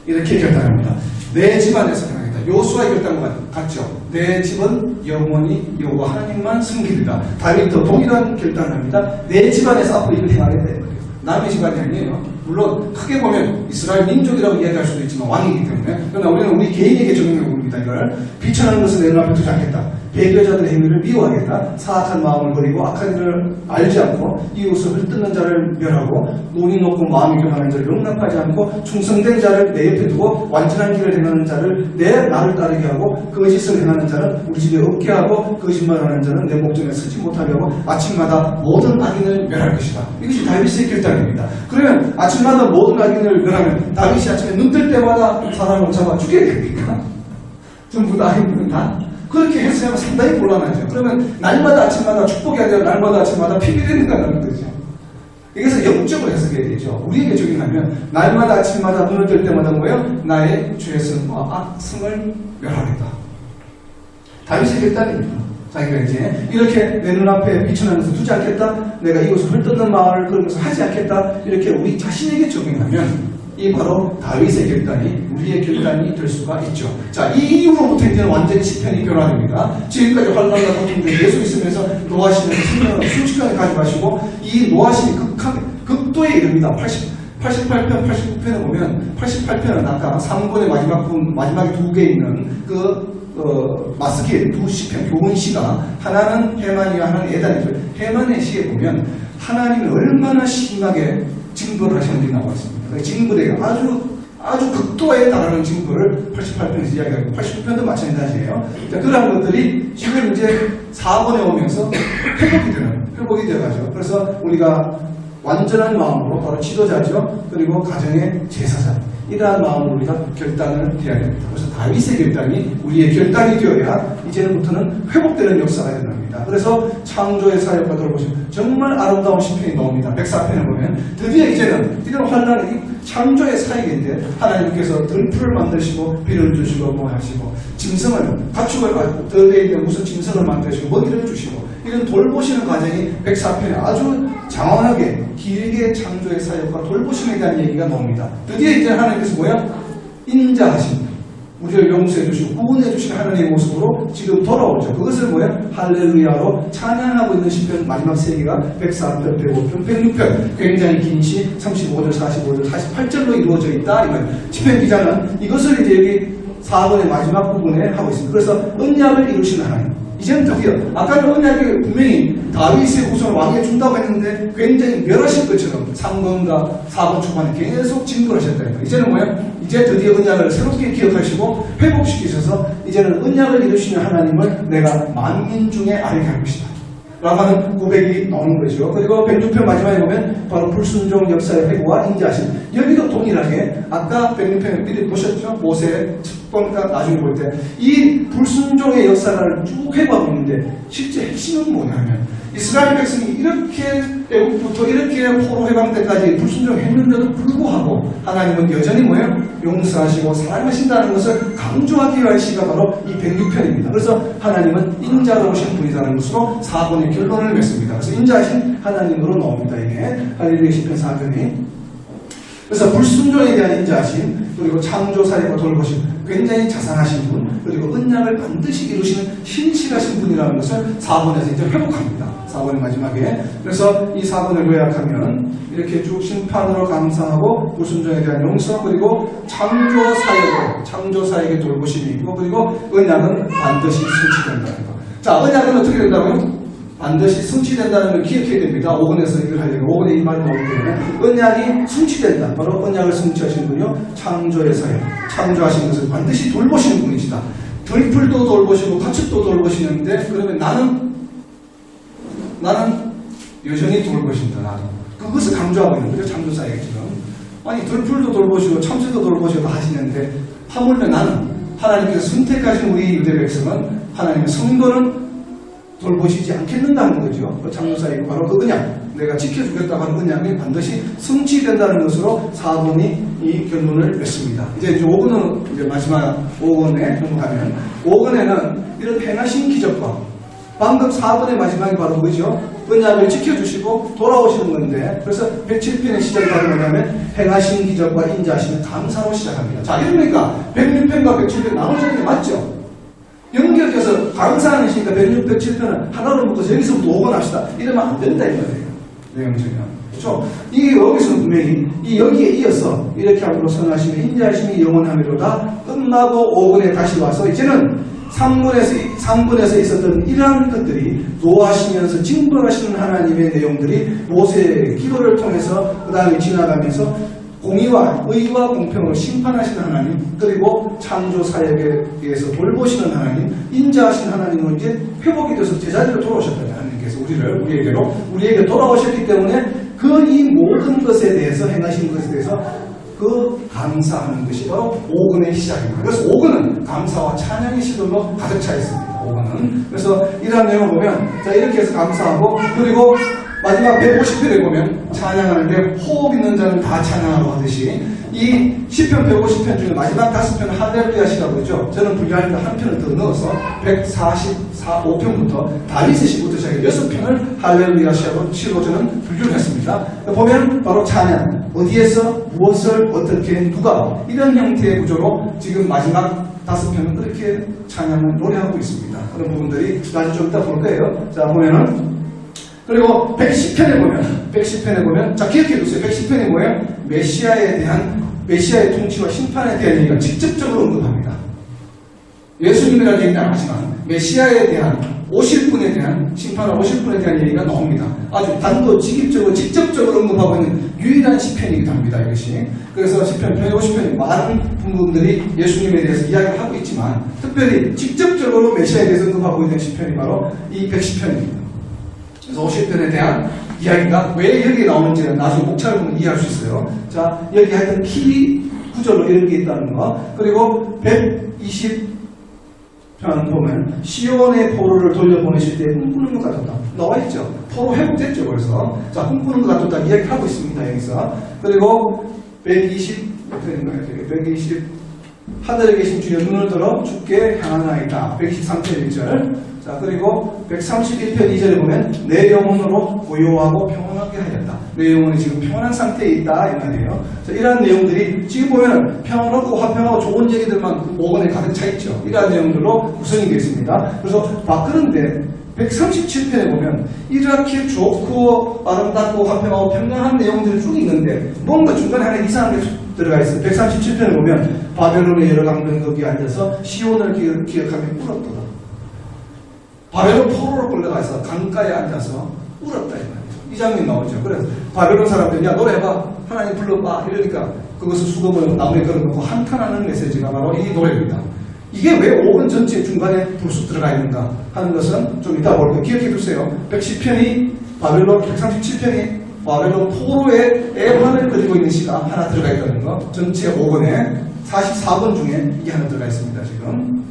이렇게 결단합니다. 내 집안에서 행하겠다. 요수아의 결단과 같죠. 내 집은 영원히 여호와 하나님만 섬기리라. 다윗도 동일한 결단을 합니다. 내 집안에서 앞으로 이걸 행하겠다. 남의 집안이 아니에요. 물론 크게 보면 이스라엘 민족이라고 이야기할 수도 있지만 왕이기 때문에 그러나 우리는 우리 개인에게 적용해 봅니다. 이걸 비천한 것을 내 눈앞에 두지 않겠다. 배교자들의 행위를 미워하겠다. 사악한 마음을 버리고 악한 일을 알지 않고 이웃을 헐뜯는 자를 멸하고 논이 높고 마음이 교만한 자를 용납하지 않고 충성된 자를 내 옆에 두고 완전한 길을 행하는 자를 내 나를 따르게 하고 거짓을 행하는 자는 우리 집에 없게 하고 거짓말하는 자는 내 목전에 서지 못하게 하고 아침마다 모든 악인을 멸할 것이다. 이것이 다윗의 결단입니다. 그러면 아침마다 모든 악인을 멸하면 다윗이 아침에 눈 뜰 때마다 사람을 잡아 죽여야 됩니까? 전부 다 악인들은 다? 그렇게 했어야 상당히 곤란하죠. 그러면 날마다 아침마다 축복이 아니라 날마다 아침마다 피비 되는다는 거죠. 여기서 영적으로 해석해야 되죠. 우리에게 적용하면 날마다 아침마다 눈을 뜰 때마다 뭐예요? 나의 죄성과 악성을 멸하겠다. 다윗의 결단입니다. 자기가 이제 이렇게 내 눈앞에 비춰나면서 두지 않겠다. 내가 이것을 헐뜯는 마음을 그런 것을 하지 않겠다. 이렇게 우리 자신에게 적용하면 이 바로 다윗의 결단이 우리의 결단이 될 수가 있죠. 자, 이 이후로부터 이제는 완전히 시편이 변화됩니다. 지금까지 환란과 고통들 계속 있으면서 노하시는 생명을 순식간에 가져가시고 이 노하심이 극도에 이릅니다. 88편, 89편에 보면 88편은 아까 3권의 마지막에 두 개 있는 마스길 두 시편 교훈 시가 하나는 해만이와 하나는 에단이죠. 해만의 시에 보면 하나님이 얼마나 심하게 징벌을 하셨는지 나와 있습니다. 징벌에 아주 극도에 달하는 징벌을 88편에서 이야기하고 89편도 마찬가지예요. 그런 것들이 지금 이제 4권에 오면서 회복이 되어가죠. 그래서 우리가 완전한 마음으로 바로 지도자죠. 그리고 가정의 제사자. 이러한 마음으로 우리가 결단을 해야 됩니다. 그래서 다윗의 결단이 우리의 결단이 되어야 이제부터는 회복되는 역사가 일어납니다. 그래서 창조의 사역과 돌아보시면 정말 아름다운 시편이 나옵니다. 104편에 보면 드디어 이제는 환란이 창조의 사역인데 하나님께서 들풀을 만드시고 비를 주시고 뭐 하시고 짐승을 가축을 들에 있는 무슨 짐승을 만드시고 먹이를 주시고 이런 돌보시는 과정이 104편에 아주 장황하게 길게 창조의 사역과 돌보심에 대한 얘기가 나옵니다. 드디어 이제 하나님께서 뭐야? 인자하신 우리를 용서해 주시고 구원해 주신 하나님의 모습으로 지금 돌아오죠. 그것을 뭐야? 할렐루야로 찬양하고 있는 시편 마지막 세 개가 104편, 105편, 106편 굉장히 긴 시 35절, 45절, 48절로 이루어져 있다. 이거예요. 시편 기자는 이것을 이제 여기 4번의 마지막 부분에 하고 있습니다. 그래서 언약을 이루시는 하나님. 이제는 드디어 아까는 언약이 분명히 다윗의 후손을 왕에게 준다고 했는데 굉장히 멸하실 것처럼 3번과 4번 초반에 계속 진굴하셨다니까. 이제는 뭐야? 이제 드디어 언약을 새롭게 기억하시고 회복시키셔서 이제는 언약을 이루시는 하나님을 내가 만민 중에 알게 할 것이다 라고 하는 고백이 나오는 거죠. 그리고 106편 마지막에 보면 바로 불순종 역사의 회고와 인자하심. 여기도 동일하게 아까 106편에 미리 보셨죠? 모세 특권과 나중에 볼 때 이 불순종의 역사를 쭉 회고하고 있는데 실제 핵심은 뭐냐면 이스라엘 백성이 이렇게 애국부터 이렇게 포로 해방 때까지 불순종했는데도 불구하고 하나님은 여전히 뭐예요? 용서하시고 사랑하신다는 것을 강조하기 위한 시가 바로 이 106편입니다. 그래서 하나님은 인자로우신 분이라는 것으로 4번의 결론을 맺습니다. 그래서 인자하신 하나님으로 나옵니다. 이게 할렐루야 시편 4편이. 그래서 불순종에 대한 인자하심, 그리고 창조사역과 돌보심, 굉장히 자상하신 분, 그리고 언약을 반드시 이루시는 신실하신 분이라는 것을 4번에서 이제 회복합니다. 4번의 마지막에. 그래서 이 4번을 요약하면 이렇게 쭉 심판으로 감사하고 불순종에 대한 용서, 그리고 창조사역으로 창조사역의 돌보심이 있고, 그리고 언약은 반드시 성취된다는 것. 자, 언약은 어떻게 된다고요? 반드시 성취된다는 걸 기억해야 됩니다. 5권에서 이걸 하려면 5권에 이 말이 나오기 때문에 언약이 성취된다. 바로 언약을 성취하신 분이요. 창조의 사역. 창조하신 것을 반드시 돌보시는 분이시다. 들풀도 돌보시고 가축도 돌보시는데 그러면 나는 여전히 돌보신다. 나도. 그것을 강조하고 있는 거죠. 창조 사역이 지금. 아니 들풀도 돌보시고 참새도 돌보시고 하시는데 하물며 나는 하나님께서 선택하신 우리 유대 백성은 하나님의 성도는 돌보시지 않겠는다는 거죠. 창조사이고 바로 그 언약, 내가 지켜주겠다고 하는 언약이 반드시 성취된다는 것으로 4번이 이 결론을 맺습니다. 이제 5권은 이제 마지막 5권에 넘어가면 5권에는 이런 행하신 기적과 방금 4번의 마지막이 바로 뭐죠? 언약을 지켜주시고 돌아오시는 건데 그래서 107편의 시작이 바로 뭐냐면 행하신 기적과 인자하시는 감사로 시작합니다. 자, 이러니까 106편과 107편 나눠지는 게 맞죠? 연결돼서 감사하는 시니까 106, 107편은 하나로 묶어서 여기서부터 5권 합시다. 이러면 안 된다 이 말이에요. 내용적이야. 그렇죠? 이게 여기서 분명히 여기에 이어서 이렇게 함으로 선하심이 인자하심이 영원함이로다 끝나고 5권에 다시 와서 이제는 3분에서 있었던 이러한 것들이 노하시면서 징벌하시는 하나님의 내용들이 모세의 기도를 통해서 그 다음에 지나가면서 공의와 의와 공평으로 심판하시는 하나님, 그리고 창조 사역에 의해서 돌보시는 하나님, 인자하신 하나님은 이제 회복이 돼서 제자리로 돌아오셨다. 하나님께서 우리에게 돌아오셨기 때문에 그 이 모든 것에 대해서 행하신 것에 대해서 그 감사하는 것이 바로 5권의 시작입니다. 그래서 5권은 감사와 찬양의 시들로 가득 차 있습니다. 5권은. 그래서 이러한 내용을 보면 자 이렇게 해서 감사하고 그리고 마지막 150편에 보면 찬양하는데 호흡 있는 자는 다 찬양하고 하듯이 이 10편, 150편 중에 마지막 5편은 할렐루야 시라고 그러죠. 저는 분류하는데 한 편을 더 넣어서 145편부터 다윗의 시부터 시작해 6편을 할렐루야 시로 저는 분류를 했습니다. 보면 바로 찬양, 어디에서 무엇을 어떻게 누가 이런 형태의 구조로 지금 마지막 5편은 그렇게 찬양을 노래하고 있습니다. 그런 부분들이 나중에 좀 이따 볼 거예요. 자 보면은 그리고 110편에 보면 자 기억해 두세요. 110편이 뭐예요? 메시아의 통치와 심판에 대한 얘기가 직접적으로 언급합니다. 예수님이라는 얘기는 안 하지만 메시아에 대한 오실 분에 대한 심판을 오실 분에 대한 얘기가 나옵니다. 아주 단도직입적으로 직접적으로 언급하고 있는 유일한 시편이기도 합니다. 이것이. 그래서 시편 150편이 많은 부분들이 예수님에 대해서 이야기를 하고 있지만 특별히 직접적으로 메시아에 대해서 언급하고 있는 시편이 바로 이 110편입니다. 그래서 50편에 대한 이야기가 왜 여기 나오는지는 나중에 목차를 보면 이해할 수 있어요. 자, 여기 하여튼 키 구절로 이런 게 있다는 거. 그리고 120편 보면 시온의 포로를 돌려보내실 때 꿈꾸는 것 같았다. 나와 있죠. 포로 회복됐죠. 그래서 자, 꿈꾸는 것 같았다 이야기하고 있습니다. 여기서. 그리고 120 하늘에 계신 주여 눈을 들어 주께 향하나이다. 123편 1절. 자, 그리고 131편 2절에 보면 내 영혼으로 고요하고 평온하게 하였다. 내 영혼이 지금 평온한 상태에 있다 이 말이에요. 자, 이러한 내용들이 지금 보면 평온하고 화평하고 좋은 얘기들만 5권에 가득 차 있죠. 이러한 내용들로 구성이 되어 있습니다. 그래서 그런데 137편에 보면 이렇게 좋고 아름답고 화평하고 평온한 내용들이 쭉 있는데 뭔가 중간에 하나 이상한 게 들어가 있어요. 137편에 보면 바벨론의 여러 강변 거기에 앉아서 시온을 기억하며 울었도다. 바벨론 포로로 끌려가서 강가에 앉아서 울었다 이 말이죠. 이 장면이 나오죠. 그래서 바벨론 사람들이 야 노래해봐 하나님 불러봐 이러니까 그것을 수금을 나무에 걸어놓고 한탄하는 메시지가 바로 이 노래입니다. 이게 왜 5권 전체 중간에 불쑥 들어가 있는가 하는 것은 좀 이따 볼게요. 기억해 두세요. 110편이 바벨론, 137편이 바벨론 포로의 애환을 그리고 있는 시가 하나 들어가 있다는 거. 전체 5권에 44권 중에 이게 하나 들어가 있습니다. 지금.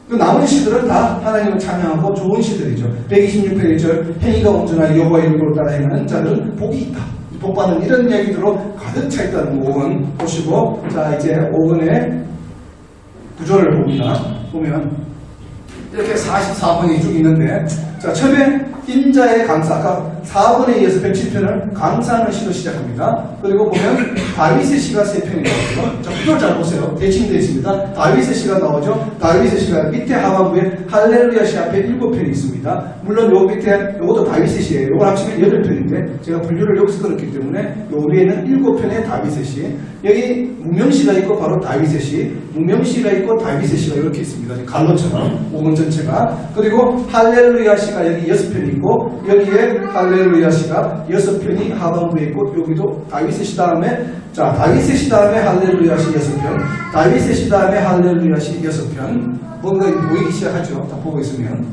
그 나머지 시들은 다 하나님을 찬양하고 좋은 시들이죠. 126편 1절 행위가 온전하여 여호와의 율법을 따라 행하는 자들은 복이 있다. 복받는 이런 이야기들로 가득 차 있다는 5권 보시고 자 이제 5권의 구조를 봅니다. 보면 이렇게 44번이 쭉 있는데 자 처음에 인자의 감사 아까 4번에 이어서 107편을 감사하는 시로 시작합니다. 그리고 보면 다윗의 시가 3편이 나오죠. 자 구조를 잘 보세요. 대칭되어 있습니다. 다윗의 시가 나오죠. 다윗의 시가 밑에 하반부에 할렐루야 시 앞에 7편이 있습니다. 물론 요 밑에 요것도 다윗의 시예요. 요걸 합치면 8편인데 제가 분류를 여기서 끊었기 때문에 요 위에는 7편의 다윗의 시 여기 무명시가 있고 바로 다윗의 시 무명시가 있고 다윗의 시가 이렇게 있습니다. 갈로처럼 5권 전체가 그리고 할렐루야 시가 여기 6편이 있고 여기에 할렐루야 시가 6편이 하반부에 있고 여기도 다윗의 시 다음에 자 다윗의 시 다음에 할렐루야 시 6편 다윗의 시 다음에 할렐루야 시 6편 뭔가 보이기 시작하죠. 다 보고 있으면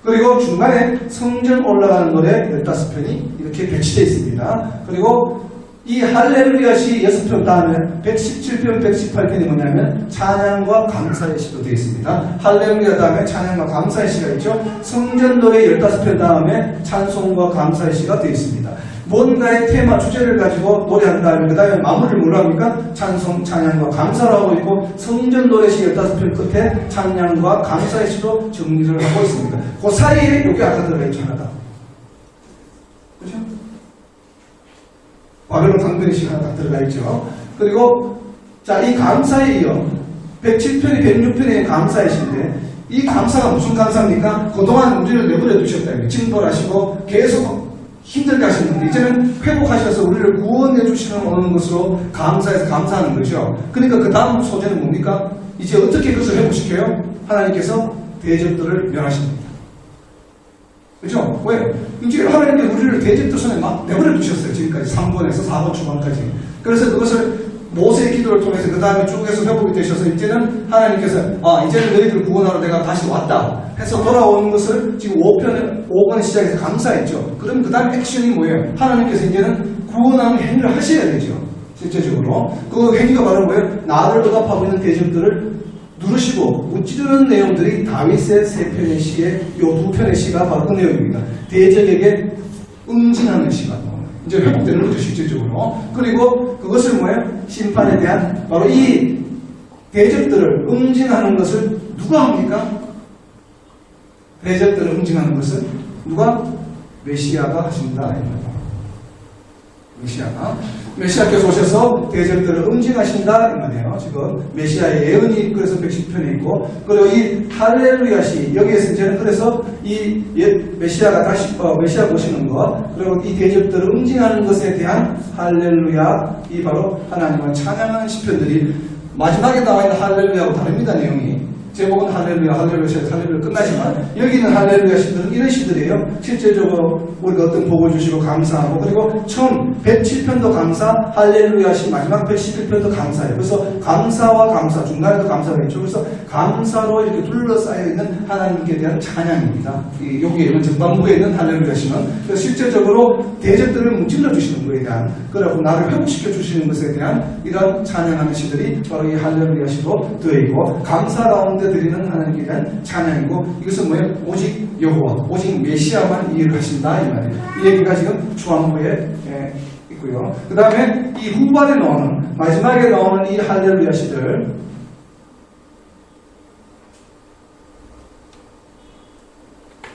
그리고 중간에 성전 올라가는 노래 15편이 이렇게 배치되어 있습니다. 그리고 이 할렐루야 시 6편 다음에 117편, 118편이 뭐냐면 찬양과 감사의 시도 되어 있습니다. 할렐루야 다음에 찬양과 감사의 시가 있죠. 성전 노래 15편 다음에 찬송과 감사의 시가 되어 있습니다. 뭔가의 테마, 주제를 가지고 노래한 다음에 그 다음에 마무리를 뭐라 합니까? 찬송, 찬양과 감사를 하고 있고 성전 노래 시 15편 끝에 찬양과 감사의 시도 정리를 하고 있습니다. 그 사이에 여기 아까 들어가 있죠. 하나다. 그렇죠? 바벨론 강변의 시가 하나 딱 들어가 있죠. 그리고 자, 이 감사에 이어 107편이 106편의 감사의 시인데 이 감사가 무슨 감사입니까? 그동안 우리를 내버려 두셨다. 징벌하시고 계속 힘들게 하셨는데 이제는 회복하셔서 우리를 구원해 주시는 오는 것으로 감사해서 감사하는 거죠. 그러니까 그 다음 소재는 뭡니까? 이제 어떻게 그것을 회복시켜요? 하나님께서 대적들을 멸하십니다. 그렇죠? 왜? 이제 하나님께서 우리를 대적들 막 내버려 두셨어요. 지금까지 3권에서 4권 초반까지. 그래서 그것을 모세의 기도를 통해서 그 다음에 쭉 해서 회복이 되셔서 이제는 하나님께서 이제는 너희들 구원하러 내가 다시 왔다 해서 돌아오는 것을 지금 5권 시작해서 감사했죠. 그럼 그 다음 액션이 뭐예요? 하나님께서 이제는 구원하는 행위를 하셔야 되죠. 실제적으로. 그 행위가 바로 뭐예요? 나를 억압하고 있는 대적들을 누르시고 무찌르는 내용들이 다윗의 3편의 시에 이 2편의 시가 바로 그 내용입니다. 대적에게 응징하는 시가 이제 회복되는 거죠, 실질적으로. 그리고 그것을 뭐예요? 심판에 대한 바로 이 대적들을 응징하는 것을 누가 합니까? 대적들을 응징하는 것은 누가? 메시아가 하신다. 메시아께서 오셔서 대적들을 응징하신다 이 말이에요. 지금 메시아의 예언이 그래서 110편에 있고 그리고 이 할렐루야 시 여기에서 이제는 그래서 이 메시아가 다시 메시아 오시는 것 그리고 이 대적들을 응징하는 것에 대한 할렐루야 이 바로 하나님을 찬양하는 시편들이 마지막에 나와 있는 할렐루야하고 다릅니다. 내용이 제목은 할렐루야, 할렐루야 끝나지만 여기는 할렐루야 시들은 이런 시들이에요. 실제적으로 우리가 어떤 복을 주시고 감사하고 그리고 처음 107편도 감사, 할렐루야 시 마지막 111편도 감사예요. 그래서 감사와 감사, 중간에도 감사가 있죠. 그래서 감사로 이렇게 둘러싸여 있는 하나님께 대한 찬양입니다. 여기에 있는 전반부에 있는 할렐루야 시는 그래서 실제적으로 대적들을 문질러 주시는 것에 대한 그리고 나를 회복시켜 주시는 것에 대한 이런 찬양하는 시들이 바로 이 할렐루야 시도 들어있고 감사 가운데 드리는 하나님께 대한 찬양이고 이것은 뭐예요? 오직 여호와, 오직 메시아만 이해를 하신다 이 말이에요. 이 얘기가 지금 중앙부에 있고요. 그 다음에 이 후반에 나오는, 마지막에 나오는 이 할렐루야 시들,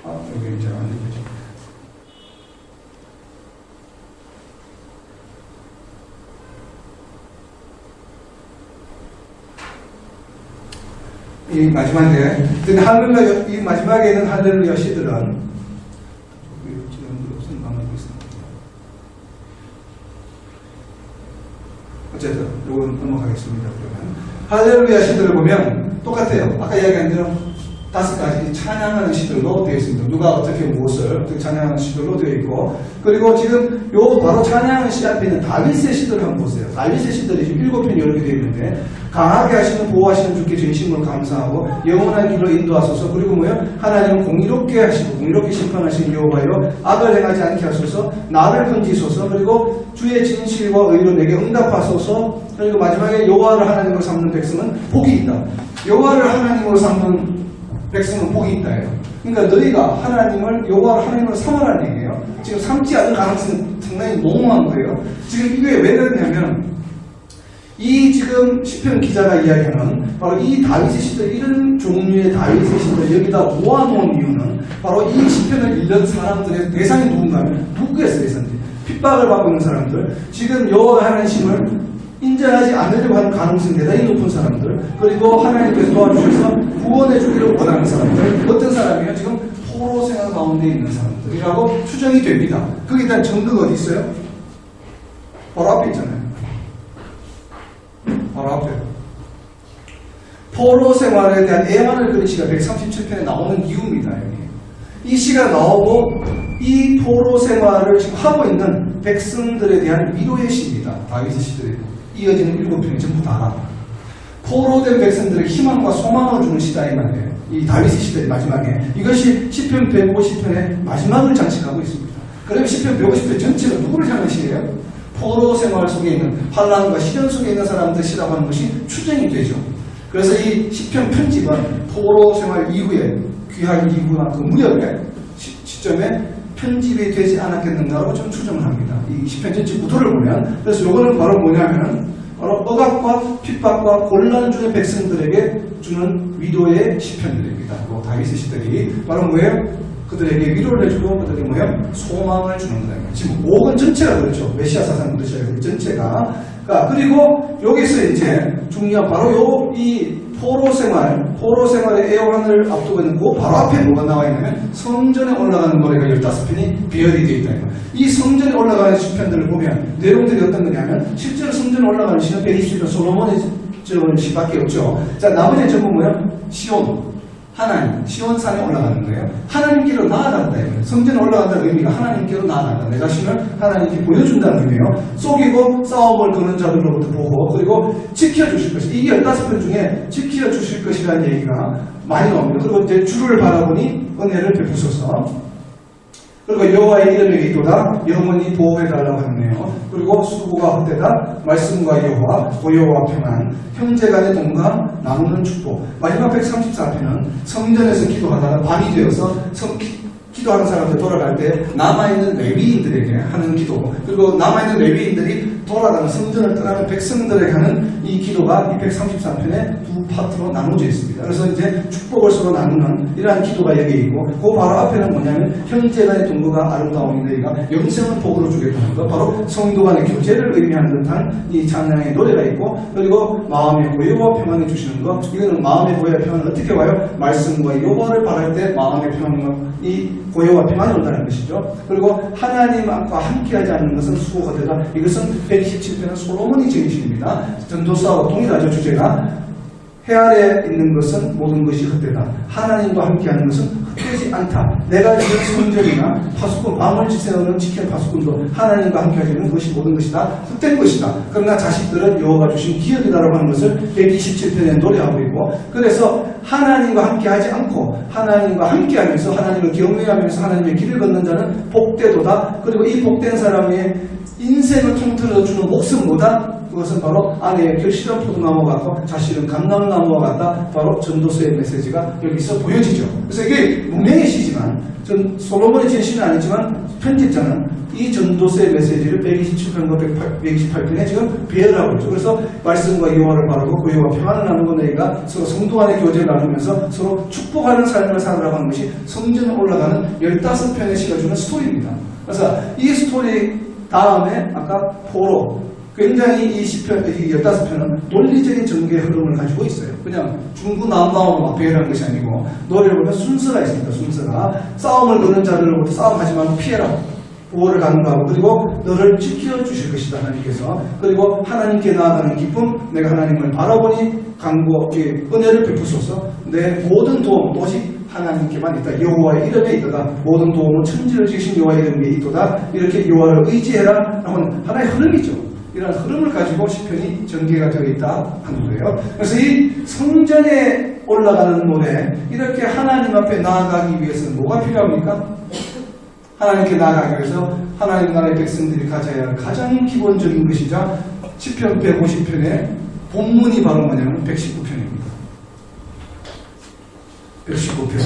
여기 이제 안 되죠. 이 마지막에, 근데 할렐루야, 이 마지막에 있는 할렐루야 시들은, 어쨌든, 요건 넘어가겠습니다. 그러면. 할렐루야 시들을 보면 똑같아요. 아까 이야기한 대로 5가지 찬양하는 시들로 되어 있습니다. 누가 어떻게 무엇을 찬양하는 시들로 되어 있고, 그리고 지금 요 바로 찬양하는 시 앞에 있는 다윗의 시들을 한번 보세요. 다윗의 시들이 지금 7편이 이렇게 되어 있는데, 강하게 하시는 보호하시는 주께 전심으로 감사하고 영원한 길로 인도하소서. 그리고 뭐요? 하나님은 공의롭게 하시고 공의롭게 심판하시는 여호와여, 악을 행하지 않게 하소서. 나를 건지소서. 그리고 주의 진실과 의로 내게 응답하소서. 그리고 마지막에 여호와를 하나님으로 삼는 백성은 복이 있다. 여호와를 하나님으로 삼는 백성은 복이 있다예요. 그러니까 너희가 하나님을, 여호와를 하나님으로 삼으라는 얘기예요. 지금 삼지 않을 가능성이 상당히 농후한 거예요. 지금 이게 왜 그러냐면, 이 지금 시편 기자가 이야기하는 바로 이 다윗의 시들, 이런 종류의 다윗의 시들 여기다 모아놓은 이유는 바로 이 시편을 읽는 사람들의 대상이 누군가면, 누구겠어요? 대상이 핍박을 받고 있는 사람들, 지금 여호와 하나님을 인정하지 않으려고 하는 가능성이 대단히 높은 사람들, 그리고 하나님께서 도와주셔서 구원해 주기를 원하는 사람들, 어떤 사람이에요? 지금 포로 생활 가운데 있는 사람들이라고 추정이 됩니다. 거기에 대한 증거가 어디 있어요? 바로 앞에 있잖아요. 바로 앞에. 포로 생활에 대한 애환을 그린 시가 137편에 나오는 이유입니다. 여기. 이 시가 나오고 이 포로 생활을 지금 하고 있는 백성들에 대한 위로의 시입니다. 다윗의 시들이 이어지는 7편이 전부 다 포로된 백성들의 희망과 소망을 주는 시다 이 말이에요. 이 다윗의 시대의 마지막에 이것이 시편 150편의 마지막을 장식하고 있습니다. 그러면 시편 150편 전체가 누구를 향한 시예요? 포로 생활 속에 있는 환난과 시련 속에 있는 되는 것이라고 하는 것이 추정이 되죠. 그래서 이 시편 편집은 포로 생활 이후에 귀환 이후나 그 무렵에 시점에 편집이 되지 않았겠는가라고 좀 추정을 합니다. 이 시편 전체 구도를 보면. 그래서 이거는 바로 뭐냐면 바로 억압과 핍박과 곤란 중의 백성들에게 주는 위로의 시편들입니다. 그 다윗의 시들이 바로 뭐예요? 그들에게 위로를 해주고 그들에게 뭐예요? 소망을 주는 거다. 지금 5권 전체가 그렇죠. 메시아 사상 그러셔야 돼요. 전체가. 그리고 여기서 이제 중요한 바로 이 포로 생활의 애환을 앞두고 있는 그 바로 앞에 뭐가 나와 있냐면 성전에 올라가는 노래가 15편이 비열이 되어 있다. 이 성전에 올라가는 시편들을 보면 내용들이 어떤 거냐면 실제로 성전에 올라가는 시는 120편 솔로몬의 시밖에 없죠. 자, 나머지 전부 뭐야? 시온. 하나님, 시온산에 올라가는 거예요. 하나님께로 나아간다. 성전에 올라간다는 의미가 하나님께로 나아간다. 내 자신을 하나님께 보여준다는 의미예요. 속이고 싸움을 거는 자들로부터 보고 그리고 지켜주실 것이. 이게 15편 중에 지켜주실 것이라는 얘기가 많이 나옵니다. 그리고 이제 주를 바라보니 은혜를 베푸소서. 그리고 여호와의 이름에 기도다 영원히 보호해달라고 하네요. 그리고 수고가 헛되다 말씀과 여호와 고요와 평안 형제 간의 동감 나누는 축복. 마지막 134편은 성전에서 기도하다가 밤이 되어서 기도하는 사람들 돌아갈 때 남아있는 레위인들에게 하는 기도, 그리고 남아있는 레위인들이 돌아가는 성전을 떠나는 백성들에게 하는 이 기도가 이 133편의 두 파트로 나눠져 있습니다. 그래서 이제 축복을 서로 나누는 이러한 기도가 여기 있고, 그 바로 앞에는 뭐냐면 형제 간의 동거가 아름다운 너희가 영생을 복으로 주겠다는 것, 바로 성도 간의 교제를 의미하는 듯한 이 찬양의 노래가 있고, 그리고 마음의 고요와 평안을 주시는 것. 이거는 마음의 고요와 평안은 어떻게 와요? 말씀과 여호와를 바랄 때 마음의 평안과 이 고요와 평안이 온다는 것이죠. 그리고 하나님과 함께하지 않는 것은 수고가 되다. 이것은 127편은 솔로몬이 지은 시입니다. 전도서하고 동일하죠. 주제가 해 아래 있는 것은 모든 것이 헛되다. 하나님과 함께하는 것은 헛되지 않다. 내가 지은 성전이나 파수꾼, 마음을 지새우는 지키는 파수꾼도 하나님과 함께하지 않는 것이 모든 것이다. 헛된 것이다. 그러나 자식들은 여호와가 주신 기업이다라고 하는 것을 127편에 노래하고 있고, 그래서 하나님과 함께하지 않고 하나님과 함께하면서 하나님을 경외하면서 하나님의 길을 걷는 자는 복되도다. 그리고 이 복된 사람의 인생을 통틀어주는 목숨보다 그것은 바로 아내의 결실한 포도나무와 같고 자식은 감람나무와 같다. 바로 전도서의 메시지가 여기서 보여지죠. 그래서 이게 문명의 시지만, 전 솔로몬이 지은 시는 아니지만 편집자는 이 이 전도서의 메시지를 127편과 128편에 지금 배열하고 있죠. 그래서 말씀과 여호와를 바라고 그 여호와 평안을 나누고 너희가 서로 성도 간의 교제를 나누면서 서로 축복하는 삶을 살아가고 하는 것이 성전에 올라가는 15편의 시가 주는 스토리입니다. 그래서 이 스토리 다음에 아까 포로 굉장히 이 15편은 논리적인 전개의 흐름을 가지고 있어요. 그냥 중구난방으로 배열하는 것이 아니고 노래를 보면 순서가 있습니다. 순서가 싸움을 거는 자들로부터 싸움하지 말고 피해라. 보호를 강구하고 그리고 너를 지켜주실 것이다 하나님께서. 그리고 하나님께 나아가는 기쁨, 내가 하나님을 바라보니 강구 은혜를 베푸소서. 내 모든 도움 오직 하나님께만 있다. 여호와의 이름에 있도다. 모든 도움은 천지를 지으신 여호와의 이름에 있도다. 이렇게 여호와를 의지해라 하는 하나의 흐름이죠. 이런 흐름을 가지고 시편이 전개가 되어 있다 하는 거예요. 그래서 이 성전에 올라가는 노래, 이렇게 하나님 앞에 나아가기 위해서는 뭐가 필요합니까? 하나님께 나아가기 위해서 하나님 나라의 백성들이 가져야 할 가장 기본적인 것이자 시편 150편의 본문이 바로 뭐냐면 119편입니다. 119편.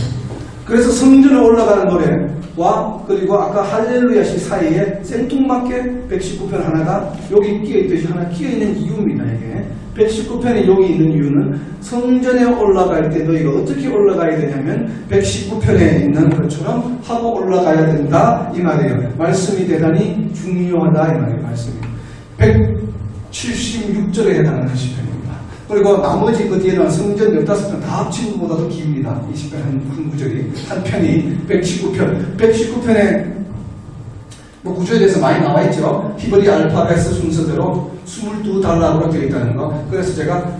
그래서 성전에 올라가는 노래와 그리고 아까 할렐루야시 사이에 생뚱맞게 119편 하나가 여기 끼어있듯이 하나 끼어있는 이유입니다. 이게 119편에 여기 있는 이유는 성전에 올라갈 때 너희가 어떻게 올라가야 되냐면 119편에 있는 것처럼 하고 올라가야 된다 이 말이에요. 말씀이 대단히 중요하다 이 말이에요. 말씀이 176절에 해당하는 시편입니다. 그리고 나머지 그 뒤에 나온 성전 15편 다 합친 것보다도 깁니다. 20편 한 구절이. 한 편이 119편. 119편에 뭐 구조에 대해서 많이 나와 있죠. 히브리 알파벳 순서대로 22달락으로 되어 있다는 거. 그래서 제가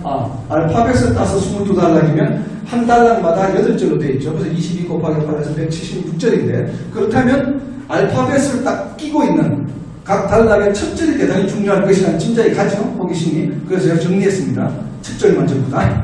알파벳을 따서 22달락이면 한 달락마다 8절로 되어 있죠. 그래서 22 곱하기 8에서 176절인데 그렇다면 알파벳을 딱 끼고 있는 각 단락의 첫 절이 대단히 중요한 것이라는 짐작이 가죠. 호기심이. 그래서 제가 정리했습니다. 첫 절만 전부 다.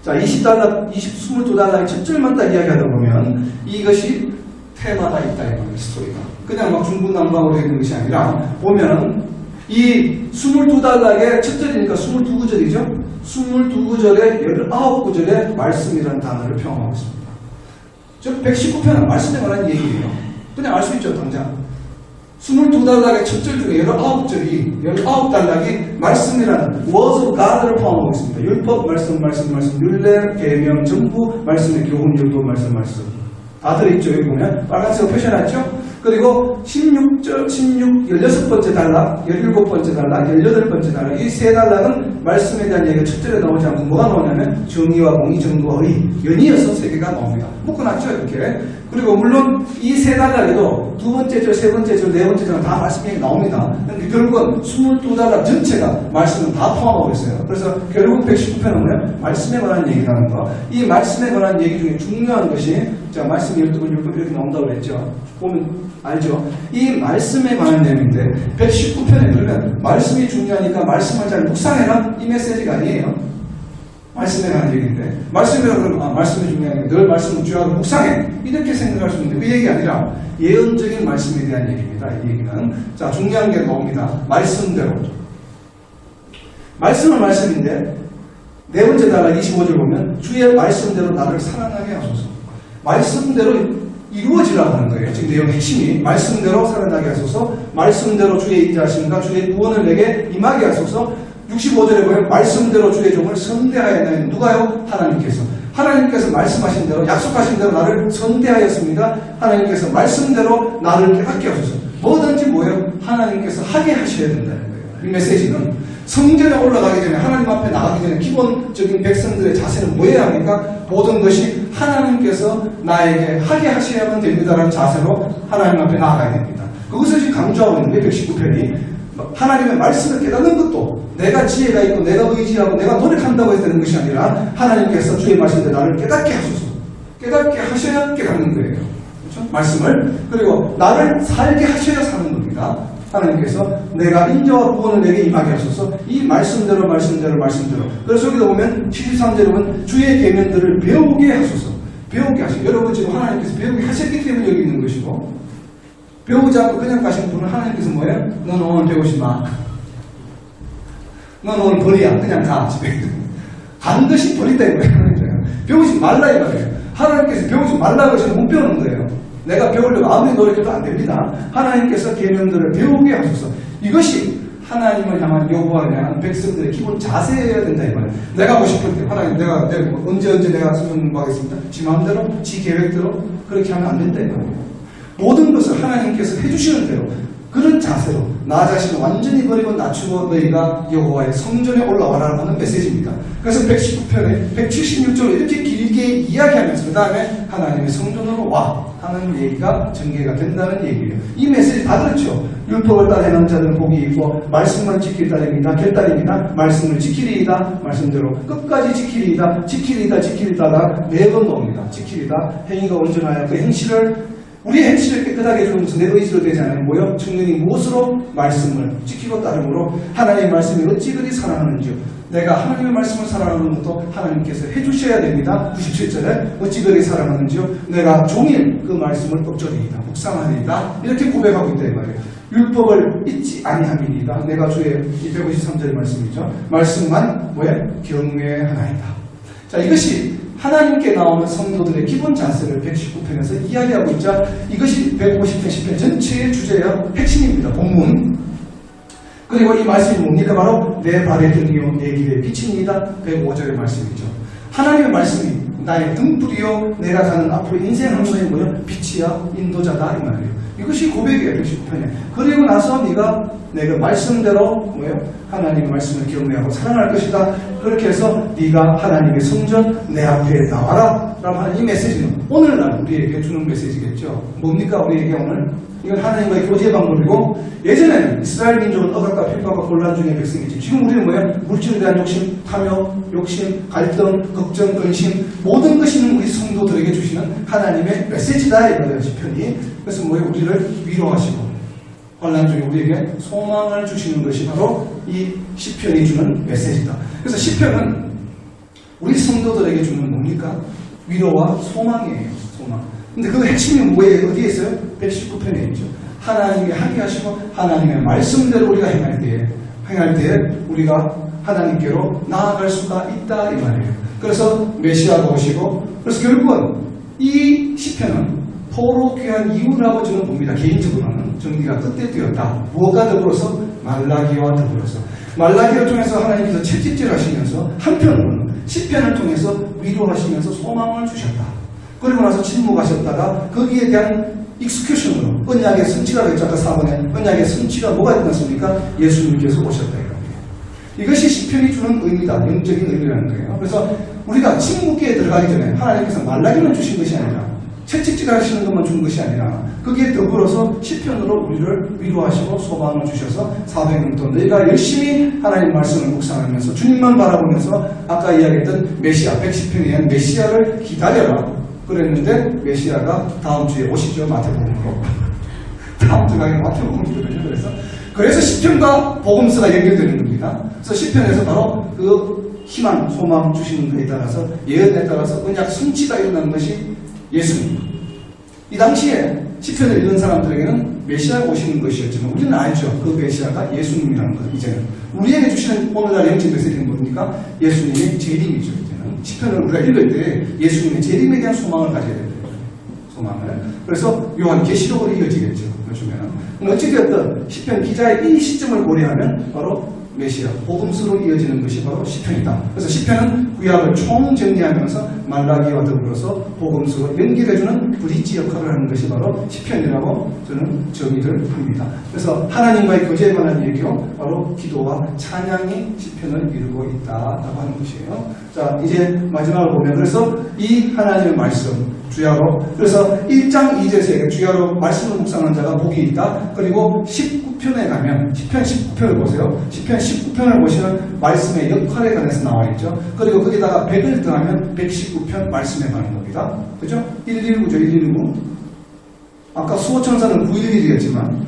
자, 22달락의 첫 절만 딱 이야기하다 보면 이것이 테마가 있다. 이 말이에요. 스토리가. 그냥 막 중구난방으로 되는 것이 아니라 보면 이 22달락의 첫 절이니까 22구절이죠. 22구절에 19구절에 말씀이라는 단어를 표현하고 있습니다. 즉 119편은 말씀에 관한 얘기예요. 그냥 알 수 있죠. 당장. 22달락의 첫 절 중에 19달락이 말씀이라는 Words of God를 포함하고 있습니다. 율법, 말씀, 율례, 계명, 전부, 말씀의 교훈, 율법, 말씀. 다 들어있죠. 여기 보면 빨간색으로 표시해놨죠. 그리고 16절, 16번째 단락, 17번째 단락, 18번째 단락 이 세 단락은 말씀에 대한 얘기가 첫 절에 나오지 않고 뭐가 나오냐면 정의와 공의, 정도와 의, 연이어서 세 개가 나옵니다. 묶어놨죠. 이렇게. 그리고 물론 이 세 단락에도 두 번째 절, 세 번째 절, 네 번째 절 다 말씀 얘기 나옵니다. 근데 결국은 22단락 전체가 말씀을 다 포함하고 있어요. 그래서 결국 119편은 뭐냐면 말씀에 관한 얘기라는 거. 이 말씀에 관한 얘기 중에 중요한 것이 자, 말씀 12번, 6번 이렇게 나온다고 했죠. 보면 알죠? 이 말씀에 관한 내용인데 119편에 그러면 말씀이 중요하니까 말씀을 잘 묵상해라 이 메시지가 아니에요. 말씀에 관한 얘기인데 말씀이 그러면 말씀이 중요하니까 늘 말씀을 주하고 묵상해 이렇게 생각할 수 있는데 그 얘기 아니라 예언적인 말씀에 대한 얘기입니다. 이 얘기는 자 중요한 게 나옵니다. 말씀대로 말씀은 말씀인데 네 번째 단락 25절 보면 주의 말씀대로 나를 살아나게 하소서. 말씀대로 이루어지라고 하는 거예요. 지금 내용의 핵심이 말씀대로 살아나게 하소서, 말씀대로 주의 인자하심과 주의 구원을 내게 임하게 하소서. 65절에 보면 말씀대로 주의 종을 선대하였나니 누가요? 하나님께서. 하나님께서 말씀하신 대로 약속하신 대로 나를 선대하였습니다. 하나님께서 말씀대로 나를 깨닫게 하소서. 뭐든지 뭐예요? 하나님께서 하게 하셔야 된다는 거예요. 이 메시지는 성전에 올라가기 전에 하나님 앞에 나가기 전에 기본적인 백성들의 자세는 뭐해야 합니까? 모든 것이 하나님께서 나에게 하게 하셔야만 됩니다라는 자세로 하나님 앞에 나아가야 됩니다. 그것을 강조하고 있는데 119편이 하나님의 말씀을 깨닫는 것도 내가 지혜가 있고 내가 의지하고 내가 노력한다고 해야 되는 것이 아니라 하나님께서 주의 말씀대로 나를 깨닫게 하소서. 깨닫게 하셔야 깨닫는 거예요. 그렇죠? 말씀을. 그리고 나를 살게 하셔야 사는 겁니다. 하나님께서 내가 인자와 구원을 내게 임하게 하소서. 이 말씀대로. 그래서 여기도 보면 73절에 보면 주의 계명들을 배우게 하소서. 배우게 하시고 여러분 지금 하나님께서 배우게 하셨기 때문에 여기 있는 것이고 배우지 않고 그냥 가신 분은 하나님께서 뭐예요? 넌 오늘 배우지 마. 넌 오늘 버리야. 그냥 가 집에. 반드시 버린다 이거예요. 배우지 말라 이 말이에요. 하나님께서 배우지 말라고 하시면 못 배우는 거예요. 내가 배우려고 아무리 노력해도 안 됩니다. 하나님께서 계명들을 배우게 하소서. 이것이 하나님을 향한 여호와를 향한 백성들의 기본 자세여야 된다 이 말이에요. 내가 하고 싶을 때 하나님 내가 언제 내가 성경 공부하겠습니다. 지 마음대로 지 계획대로 그렇게 하면 안 된다 이 말이에요. 모든 것을 하나님께서 해주시는 대로 그런 자세로 나 자신을 완전히 버리고 낮추고 너희가 여호와의 성전에 올라와라 하는 메시지입니다. 그래서 119편에 176절을 이렇게 길게 이야기하면서 그 다음에 하나님의 성전으로 와 하는 얘기가 전개가 된다는 얘기예요. 이 메시지 다 그렇죠. 율법을 따라 행하는 자들은 복이 있고 말씀만 지킬 따름이다. 결단입니다. 말씀을 지키리이다. 말씀대로 끝까지 지키리이다. 지키리이다가 4번 나옵니다. 지키리이다. 행위가 온전하여 그 행실을 우리의 행실을 깨끗하게 해주는 것은 내 의지로 되지 않아요. 뭐요? 청년이 무엇으로? 말씀을 지키고 따름으로 하나님의 말씀이 어찌 그리 사랑하는지요. 내가 하나님의 말씀을 사랑하는 것도 하나님께서 해주셔야 됩니다. 97절에 어찌 그리 사랑하는지요. 내가 종일 그 말씀을 떡절이이다. 묵상하리이다. 이렇게 고백하고 있다 이 말이에요. 율법을 잊지 아니함이니이다. 내가 주의 253절의 말씀이죠. 말씀만 뭐예요? 경외하나이다. 자, 이것이 하나님께 나오는 성도들의 기본 자세를 119편에서 이야기하고 있자 이것이 150편 10편 전체의 주제야 핵심입니다. 본문. 그리고 이 말씀이 뭡니까? 바로 내 발의 등이요 내 길의 빛입니다. 105절의 말씀이죠. 하나님의 말씀이 나의 등불이요 내가 가는 앞으로 인생 항로의 뭐요? 빛이야 인도자다 이 말이에요. 이것이 고백이에요. 119편에. 그리고 나서 네가 내가 말씀대로 뭐예요? 하나님의 말씀을 경외하고 사랑할 것이다. 그렇게 해서 네가 하나님의 성전 내 앞에 나와라 라고 하는 이 메시지는 오늘날 우리에게 주는 메시지겠죠. 뭡니까 우리에게 오늘? 이건 하나님과의 교제의 방법이고 예전에는 이스라엘 민족은 억압과 핍박과 곤란 중의 백성이지 지금 우리는 뭐야? 물질에 대한 욕심, 탐욕, 욕심, 갈등, 걱정, 근심 모든 것이 우리 성도들에게 주시는 하나님의 메시지다 이거예요. 시편이. 그래서 뭐예요? 우리를 위로하시고 환난 중에 우리에게 소망을 주시는 것이 바로 이 시편이 주는 메시지다. 그래서 시편은 우리 성도들에게 주는 뭡니까? 위로와 소망이에요. 소망. 근데 그 핵심이 뭐예요? 어디에 있어요? 119편에 있죠. 하나님이 함께하시고 하나님의 말씀대로 우리가 행할 때에 우리가 하나님께로 나아갈 수가 있다 이 말이에요. 그래서 메시아가 오시고 그래서 결국은 이 시편은 포로 귀한 이유라고 저는 봅니다. 개인적으로는 정리가 끝에 되었다. 무엇과 더불어서? 말라기와 더불어서. 말라기를 통해서 하나님께서 채찍질 하시면서 한편으로는 시편을 통해서 위로하시면서 소망을 주셨다. 그리고 나서 침묵하셨다가 거기에 대한 익스큐션으로 언약의 성취가 됐죠. 아까 4번에 언약의 성취가 뭐가 있었습니까? 예수님께서 오셨다 이겁니다. 이것이 시편이 주는 의미다. 영적인 의미라는 거예요. 그래서 우리가 침묵기에 들어가기 전에 하나님께서 말라기만 주신 것이 아니라 채찍질 하시는 것만 준 것이 아니라 거기에 더불어서 시편으로 우리를 위로하시고 소망을 주셔서 400년 동안 너희가 열심히 하나님 말씀을 묵상하면서 주님만 바라보면서 아까 이야기했던 메시아 110편에 의한 메시아를 기다려라 그랬는데 메시아가 다음 주에 오시죠. 마태복음으로. 다음 주가 아니라 마태복음이거든요. 그래서 시편과 복음서가 연결되는 겁니다. 그래서 시편에서 바로 그 희망, 소망 주시는 것에 따라서 예언에 따라서 언약 성취가 일어나는 것이 예수님. 이 당시에 시편을 읽는 사람들에게는 메시아가 오시는 것이었지만 우리는 알죠. 그 메시아가 예수님이라는 것. 이제는 우리에게 주시는 오늘날 영적 메시지는 뭡니까? 예수님의 재림이죠. 이제는 시편을 우리가 읽을 때 예수님의 재림에 대한 소망을 가져야 됩니다. 소망을. 그래서 요한 계시록으로 이어지겠죠. 요즘에는. 어찌되었든 시편 기자의 이 시점을 고려하면 바로 메시아, 복음서로 이어지는 것이 바로 시편이다. 그래서 시편은 구약을 총정리하면서 말라기와 더불어서 복음서로 연결해주는 브릿지 역할을 하는 것이 바로 시편이라고 저는 정의를 합니다. 그래서 하나님과의 교제에 관한 얘기요, 바로 기도와 찬양이 시편을 이루고 있다라고 하는 것이에요. 자, 이제 마지막을 보면 그래서 이 하나님의 말씀, 주야로, 그래서 1장 2절에 주야로 말씀을 묵상하는 자가 복이 있다. 그리고 19편에 가면 10편 19편을 보세요. 10편 19편을 보시면 말씀의 역할에 관해서 나와 있죠. 그리고 거기다가 100을 더하면 119편 말씀에 관한 겁니다. 그죠? 119죠. 119. 아까 수호천사는 911이었지만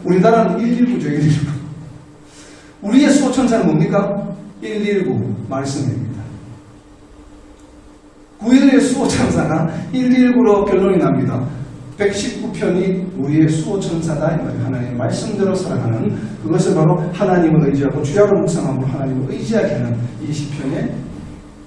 우리나라는 119죠. 119. 우리의 수호천사는 뭡니까? 119 말씀입니다. 911의 수호천사가 119로 결론이 납니다. 119편이 우리의 수호천사다. 하나님의 말씀대로 살아가는 그것을 바로 하나님을 의지하고 주야로 묵상함으로 하나님을 의지하게 하는 이 시편의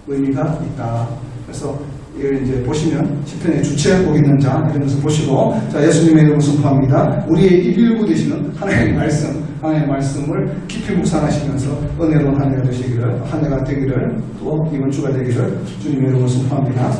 의미가 있다. 그래서 이걸 이제 보시면 시편의 주체 복 있는 자 이러면서 보시고 자 예수님의 이름을 선포합니다. 우리의 119 되시는 하나님의 말씀을 깊이 묵상하시면서 은혜로운 한 해가 되시기를 한 해가 되기를 또 이번 주가 되기를 주님의 이름으로 선포합니다.